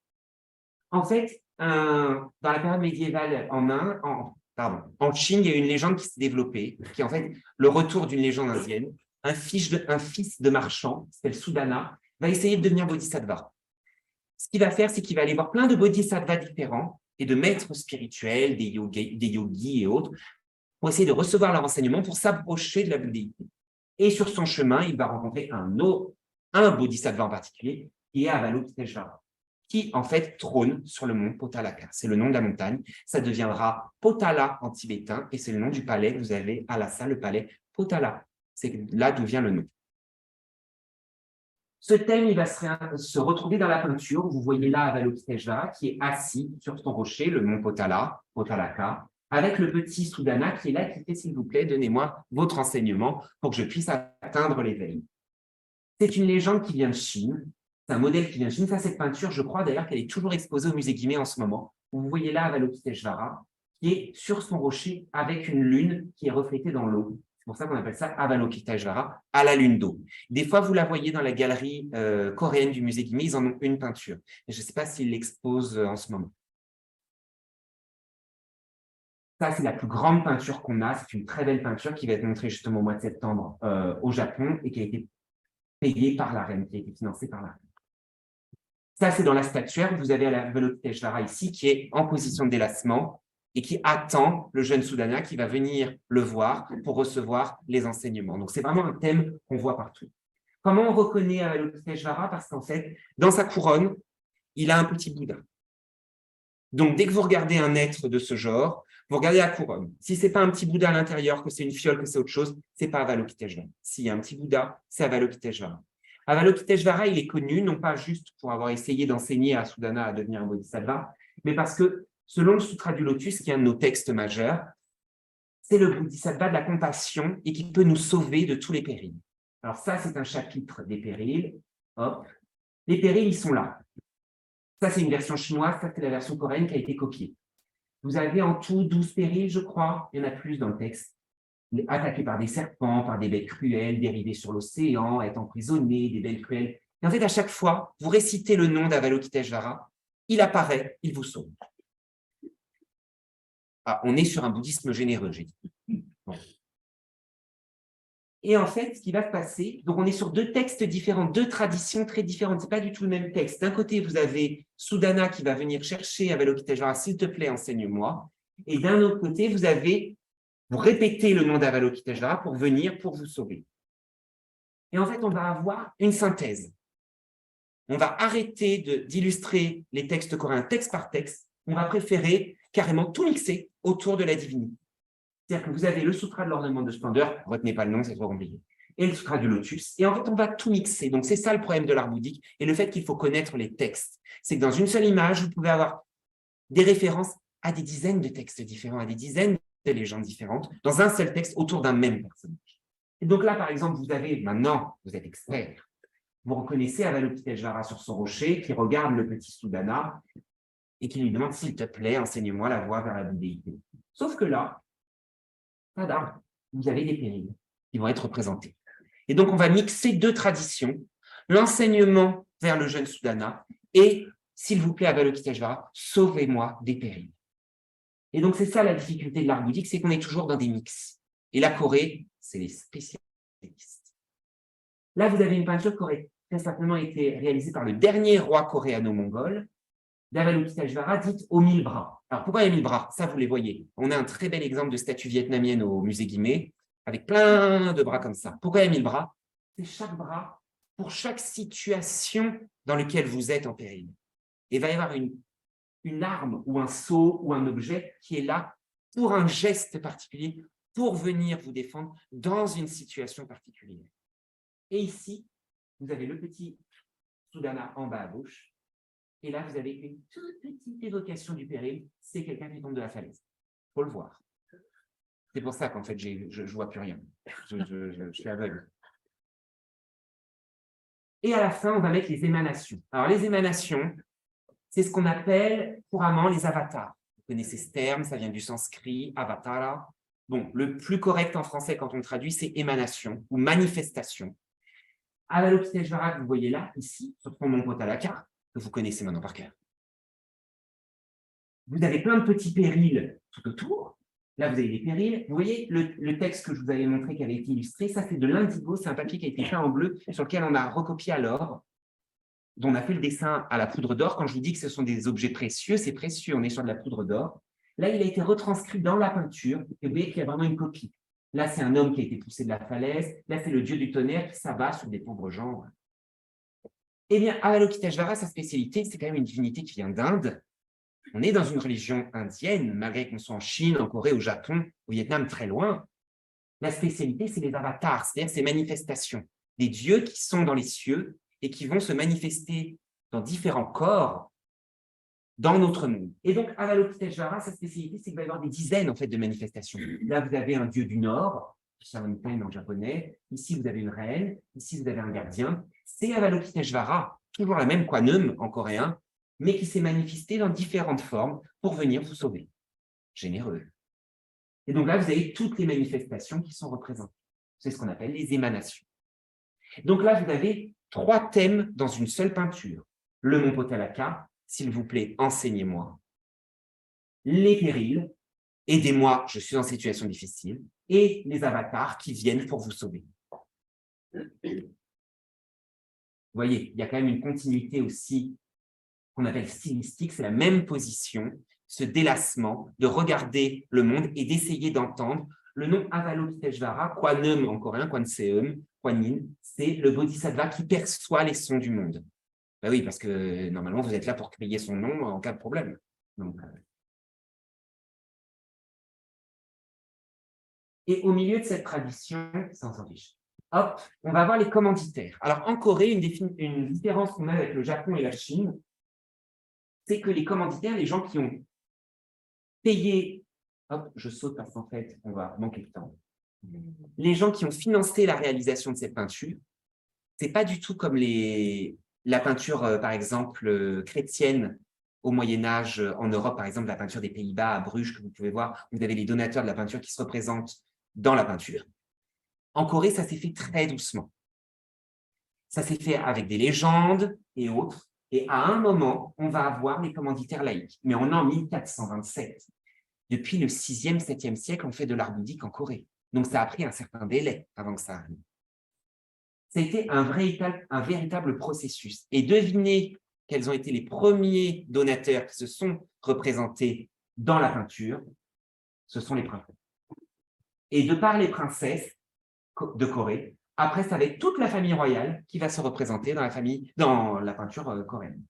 En fait, dans la période médiévale en Chine, il y a une légende qui s'est développée, qui est en fait le retour d'une légende indienne. Un fils de marchand, qui s'appelle Sudana, va essayer de devenir bodhisattva. ce qu'il va faire, c'est qu'il va aller voir plein de bodhisattvas différents et de maîtres spirituels, des yogis et autres, pour essayer de recevoir leur enseignement, pour s'approcher de la bouddhéité. Et sur son chemin, il va rencontrer un bodhisattva en particulier, qui est Avalokiteshvara, qui en fait trône sur le mont Potalaka. C'est le nom de la montagne. Ça deviendra Potala en tibétain, et c'est le nom du palais que vous avez à Lhasa, le palais Potala. C'est là d'où vient le nom. Ce thème, il va se retrouver dans la peinture. Vous voyez là Avalokiteshvara qui est assis sur son rocher, le mont Potala, Potalaka, avec le petit Sudana qui est là, qui fait, s'il vous plaît, donnez-moi votre enseignement pour que je puisse atteindre l'éveil. C'est une légende qui vient de Chine. C'est un modèle qui vient de Chine. Ça, cette peinture, je crois d'ailleurs qu'elle est toujours exposée au musée Guimet en ce moment. Vous voyez là Avalokiteshvara qui est sur son rocher avec une lune qui est reflétée dans l'eau. C'est pour ça qu'on appelle ça Avalokiteshvara, à la lune d'eau. Des fois, vous la voyez dans la galerie coréenne du musée Guimet, ils en ont une peinture. Mais je ne sais pas s'ils l'exposent en ce moment. Ça, c'est la plus grande peinture qu'on a. C'est une très belle peinture qui va être montrée justement au mois de septembre au Japon et qui a été payée par la reine, qui a été financée par la reine. Ça, c'est dans la statuaire. Vous avez Avalokiteshvara ici qui est en position de délassement et qui attend le jeune Sudana qui va venir le voir pour recevoir les enseignements. Donc, c'est vraiment un thème qu'on voit partout. Comment on reconnaît Avalokiteshvara? Parce qu'en fait, dans sa couronne, il a un petit Bouddha. Donc, dès que vous regardez un être de ce genre, vous regardez la couronne. Si ce n'est pas un petit Bouddha à l'intérieur, que c'est une fiole, que c'est autre chose, ce n'est pas Avalokiteshvara. S'il y a un petit Bouddha, c'est Avalokiteshvara. Avalokiteshvara, il est connu, non pas juste pour avoir essayé d'enseigner à Sudana à devenir un bodhisattva, mais parce que, selon le Sutra du Lotus, qui est un de nos textes majeurs, c'est le bodhisattva de la compassion et qui peut nous sauver de tous les périls. Alors ça, c'est un chapitre des périls. Hop. Les périls, ils sont là. Ça, c'est une version chinoise, ça, c'est la version coréenne qui a été copiée. Vous avez en tout 12 périls, je crois. Il y en a plus dans le texte. Attaqué par des serpents, par des bêtes cruelles, dérivés sur l'océan, être emprisonné, des bêtes cruelles. Et en fait, à chaque fois, vous récitez le nom d'Avalokiteshvara, il apparaît, il vous sauve. Ah, on est sur un bouddhisme généreux, j'ai dit. Bon. Et en fait, ce qui va se passer, donc on est sur deux textes différents, deux traditions très différentes. Ce n'est pas du tout le même texte. D'un côté, vous avez Sudana qui va venir chercher Avalokiteshvara, s'il te plaît, enseigne-moi. Et d'un autre côté, vous répétez le nom d'Avalokiteshvara pour venir, pour vous sauver. Et en fait, on va avoir une synthèse. On va arrêter d'illustrer les textes coréens texte par texte. On va préférer carrément tout mixer autour de la divinité. C'est-à-dire que vous avez le Sutra de l'ornement de splendeur, retenez pas le nom, c'est trop compliqué, et le Sutra du Lotus, et en fait, on va tout mixer. Donc, c'est ça le problème de l'art bouddhique, et le fait qu'il faut connaître les textes. C'est que dans une seule image, vous pouvez avoir des références à des dizaines de textes différents, à des dizaines de légendes différentes, dans un seul texte, autour d'un même personnage. Et donc là, par exemple, vous êtes expert, vous reconnaissez Avalokiteshvara sur son rocher, qui regarde le petit Sudana, et qui lui demande, s'il te plaît, enseigne-moi la voie vers la bouddhéité. Sauf que là, vous avez des périls qui vont être représentés. Et donc, on va mixer deux traditions, l'enseignement vers le jeune Sudana et, s'il vous plaît, Avalokiteshvara, sauvez-moi des périls. Et donc, c'est ça la difficulté de l'art bouddhique, c'est qu'on est toujours dans des mix. Et la Corée, c'est les spécialistes. Là, vous avez une peinture qui aurait très certainement été réalisée par le dernier roi coréano-mongol, d'Avalokiteshvara, dite aux 1000 bras. Alors, pourquoi il y a 1000 bras? Ça, vous les voyez. On a un très bel exemple de statue vietnamienne au musée Guimet, avec plein de bras comme ça. Pourquoi il y a 1000 bras? C'est chaque bras pour chaque situation dans laquelle vous êtes en péril. Et il va y avoir une arme ou un sceau ou un objet qui est là pour un geste particulier, pour venir vous défendre dans une situation particulière. Et ici, vous avez le petit Sudana en bas à gauche. Et là, vous avez une toute petite évocation du péril. C'est quelqu'un qui tombe de la falaise. Il faut le voir. C'est pour ça qu'en fait, je ne vois plus rien. Je suis aveugle. Et à la fin, on va mettre les émanations. Alors, les émanations, c'est ce qu'on appelle couramment les avatars. Vous connaissez ce terme, ça vient du sanskrit, avatara. Bon, le plus correct en français quand on traduit, c'est émanation ou manifestation. Avalokiteshvara, que vous voyez là, ici, sur son mont Potalaka, que vous connaissez maintenant par cœur. Vous avez plein de petits périls tout autour. Là, vous avez des périls. Vous voyez le texte que je vous avais montré qui avait été illustré, ça c'est de l'indigo, c'est un papier qui a été peint en bleu sur lequel on a recopié à l'or. dont on a fait le dessin à la poudre d'or. Quand je vous dis que ce sont des objets précieux, c'est précieux, on est sur de la poudre d'or. Là, il a été retranscrit dans la peinture, et vous voyez qu'il y a vraiment une copie. Là, c'est un homme qui a été poussé de la falaise. Là, c'est le dieu du tonnerre qui s'abat sur des pauvres gens. Eh bien, Avalokiteshvara, sa spécialité, c'est quand même une divinité qui vient d'Inde. On est dans une religion indienne, malgré qu'on soit en Chine, en Corée, au Japon, au Vietnam, très loin. La spécialité, c'est les avatars, c'est-à-dire ces manifestations. Des dieux qui sont dans les cieux et qui vont se manifester dans différents corps dans notre monde. Et donc, Avalokiteshvara, sa spécialité, c'est qu'il va y avoir des dizaines en fait, de manifestations. Là, vous avez un dieu du Nord, Shamanten en japonais. Ici, vous avez une reine. Ici, vous avez un gardien. C'est Avalokiteshvara, toujours la même Kwanum en coréen, mais qui s'est manifesté dans différentes formes pour venir vous sauver. Généreux. Et donc là, vous avez toutes les manifestations qui sont représentées. C'est ce qu'on appelle les émanations. Donc là, vous avez 3 thèmes dans une seule peinture. Le mont Potalaka, s'il vous plaît, enseignez-moi. Les périls, aidez-moi, je suis en situation difficile. Et les avatars qui viennent pour vous sauver. Vous voyez, il y a quand même une continuité aussi qu'on appelle stylistique, c'est la même position, ce délassement de regarder le monde et d'essayer d'entendre. Le nom Avalokiteshvara, Kwanum en coréen, Kwanseum, Kwanin, c'est le bodhisattva qui perçoit les sons du monde. Ben oui, parce que normalement, vous êtes là pour crier son nom en cas de problème. Donc, et au milieu de cette tradition, ça s'en fiche. Hop, on va voir les commanditaires. Alors, en Corée, une différence qu'on a avec le Japon et la Chine, c'est que les commanditaires, les gens qui ont payé, hop, je saute parce qu'en fait, on va manquer de temps. Les gens qui ont financé la réalisation de cette peinture, c'est pas du tout comme la peinture, par exemple, chrétienne au Moyen-Âge, en Europe, par exemple, la peinture des Pays-Bas à Bruges, que vous pouvez voir, vous avez les donateurs de la peinture qui se représentent dans la peinture. En Corée, ça s'est fait très doucement. Ça s'est fait avec des légendes et autres. Et à un moment, on va avoir les commanditaires laïcs. Mais on est en 1427. Depuis le 6e, 7e siècle, on fait de l'art bouddhique en Corée. Donc, ça a pris un certain délai avant que ça arrive. Ça a été un véritable processus. Et devinez quels ont été les premiers donateurs qui se sont représentés dans la peinture. Ce sont les princesses. Et de par les princesses de Corée, après, ça va être toute la famille royale qui va se représenter dans la peinture coréenne.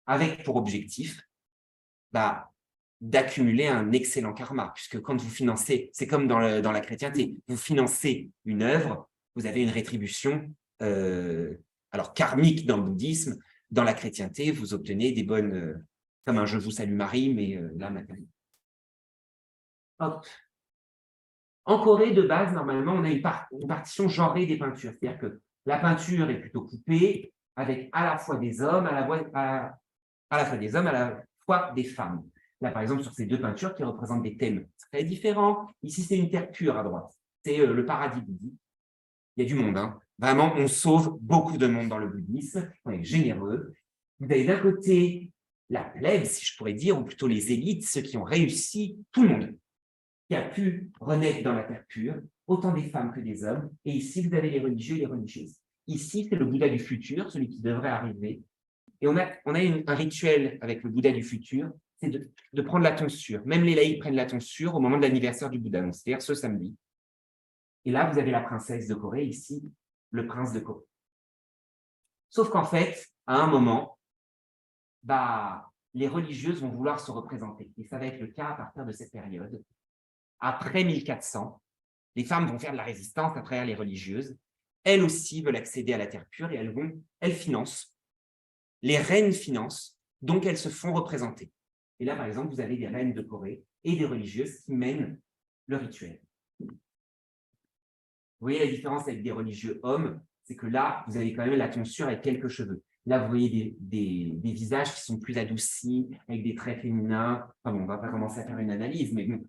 Avec pour objectif d'accumuler un excellent karma, puisque quand vous financez, c'est comme dans la chrétienté, vous financez une œuvre, vous avez une rétribution, alors karmique dans le bouddhisme, dans la chrétienté, vous obtenez des bonnes, comme un Je vous salue Marie, mais là maintenant. Hop. En Corée, de base, normalement, on a une partition genrée des peintures, c'est-à-dire que la peinture est plutôt coupée, avec à la fois des hommes, à la fois des femmes. Là, par exemple, sur ces 2 peintures qui représentent des thèmes très différents. Ici, c'est une terre pure à droite. C'est le paradis bouddhique. Il y a du monde. Hein. Vraiment, on sauve beaucoup de monde dans le bouddhisme. On est généreux. Vous avez d'un côté la plèbe, si je pourrais dire, ou plutôt les élites, ceux qui ont réussi, tout le monde, qui a pu renaître dans la terre pure, autant des femmes que des hommes. Et ici, vous avez les religieux et les religieuses. Ici, c'est le Bouddha du futur, celui qui devrait arriver. Et on a un rituel avec le Bouddha du futur, c'est de prendre la tonsure. Même les laïcs prennent la tonsure au moment de l'anniversaire du Bouddha, c'est-à-dire ce samedi. Et là, vous avez la princesse de Corée, ici, le prince de Corée. Sauf qu'en fait, à un moment, les religieuses vont vouloir se représenter. Et ça va être le cas à partir de cette période. Après 1400, les femmes vont faire de la résistance à travers les religieuses. Elles aussi veulent accéder à la terre pure et elles financent. Les reines financent, donc elles se font représenter. Et là, par exemple, vous avez des reines de Corée et des religieuses qui mènent le rituel. Vous voyez la différence avec des religieux hommes, c'est que là, vous avez quand même la tonsure avec quelques cheveux. Là, vous voyez des visages qui sont plus adoucis, avec des traits féminins. Enfin, bon, on ne va pas commencer à faire une analyse, mais bon,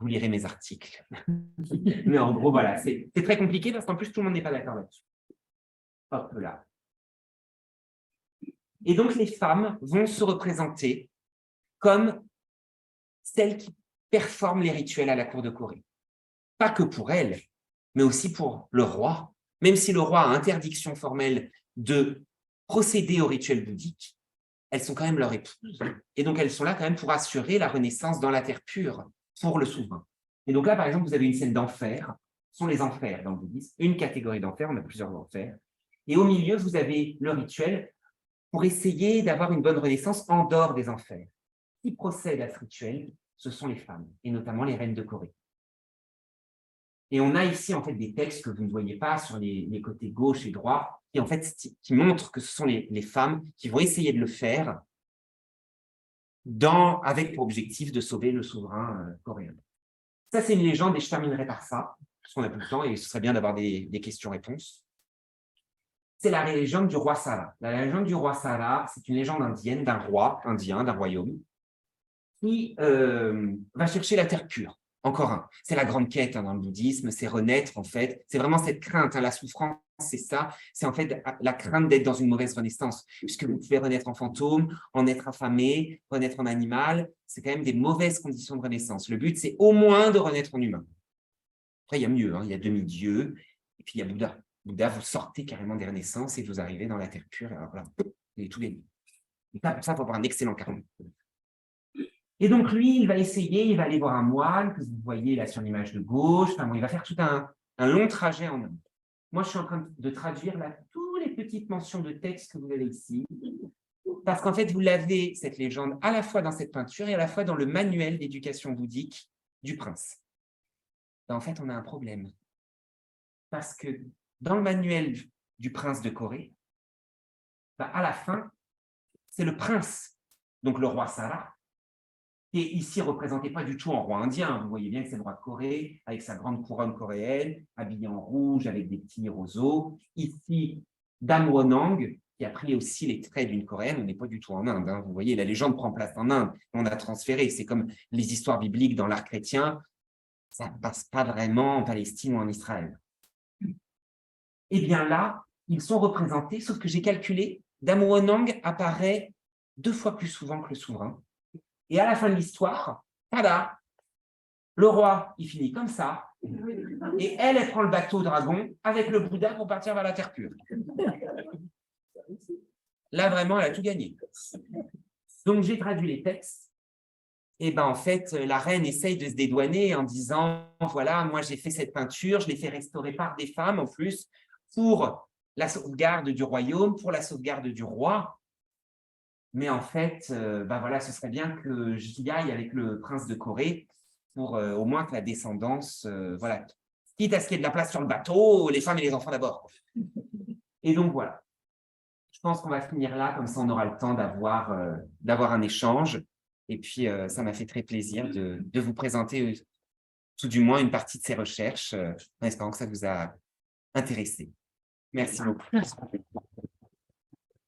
vous lirez mes articles. Mais en gros, voilà, c'est très compliqué parce qu'en plus, tout le monde n'est pas d'accord là-dessus. Hop là. Et donc, les femmes vont se représenter comme celles qui performent les rituels à la cour de Corée. Pas que pour elles, mais aussi pour le roi. Même si le roi a interdiction formelle de procéder au rituel bouddhique, elles sont quand même leur épouse. Et donc, elles sont là quand même pour assurer la renaissance dans la terre pure pour le souverain. Et donc là, par exemple, vous avez une scène d'enfer. Ce sont les enfers dans le bouddhisme. Une catégorie d'enfer, on a plusieurs enfers. Et au milieu, vous avez le rituel pour essayer d'avoir une bonne renaissance en dehors des enfers. Qui procède à ce rituel, ce sont les femmes, et notamment les reines de Corée. Et on a ici en fait des textes que vous ne voyez pas sur les côtés gauche et droit, qui en fait qui montrent que ce sont les femmes qui vont essayer de le faire avec pour objectif de sauver le souverain coréen. Ça, c'est une légende et je terminerai par ça, parce qu'on n'a plus le temps et ce serait bien d'avoir des questions-réponses. C'est la légende du roi Sala. La légende du roi Sala, c'est une légende indienne d'un roi indien, d'un royaume, qui va chercher la terre pure. Encore un. C'est la grande quête dans le bouddhisme, c'est renaître en fait. C'est vraiment cette crainte, la souffrance, c'est ça. C'est en fait la crainte d'être dans une mauvaise renaissance, puisque vous pouvez renaître en fantôme, en être affamé, renaître en animal. C'est quand même des mauvaises conditions de renaissance. Le but, c'est au moins de renaître en humain. Après, il y a mieux, il y a demi-dieux, et puis il y a Bouddha. Bouddha, vous sortez carrément des renaissances et vous arrivez dans la terre pure. Alors là, il est tout gagné. Et pour ça, il faut avoir un excellent karma. Et donc, lui, il va essayer, il va aller voir un moine, que vous voyez là sur l'image de gauche. Enfin, bon, il va faire tout un long trajet en Inde. Moi, je suis en train de traduire là toutes les petites mentions de texte que vous avez ici. Parce qu'en fait, vous l'avez, cette légende, à la fois dans cette peinture et à la fois dans le manuel d'éducation bouddhique du prince. Ben, en fait, on a un problème. Parce que dans le manuel du prince de Corée, ben, à la fin, c'est le prince, donc le roi Sala, qui est ici représenté pas du tout en roi indien. Vous voyez bien que c'est le roi de Corée, avec sa grande couronne coréenne, habillé en rouge, avec des petits roseaux. Ici, Dame Wonang, qui a pris aussi les traits d'une coréenne. On n'est pas du tout en Inde. Vous voyez, la légende prend place en Inde. On a transféré. C'est comme les histoires bibliques dans l'art chrétien. Ça ne passe pas vraiment en Palestine ou en Israël. Eh bien là, ils sont représentés, sauf que j'ai calculé, Dame Wonang apparaît 2 fois plus souvent que le souverain. Et à la fin de l'histoire, tada, le roi, il finit comme ça, et elle prend le bateau dragon avec le Bouddha pour partir vers la terre pure. Là, vraiment, elle a tout gagné. Donc, j'ai traduit les textes, et ben en fait, la reine essaye de se dédouaner en disant, voilà, moi j'ai fait cette peinture, je l'ai fait restaurer par des femmes en plus, pour la sauvegarde du royaume, pour la sauvegarde du roi. Mais en fait, ben voilà, ce serait bien que j'y aille avec le prince de Corée pour au moins que la descendance, voilà, quitte à ce qu'il y ait de la place sur le bateau, les femmes et les enfants d'abord. Et donc voilà, je pense qu'on va finir là, comme ça on aura le temps d'avoir un échange. Et puis, ça m'a fait très plaisir de vous présenter tout du moins une partie de ces recherches, en espérant que ça vous a intéressé. Merci beaucoup.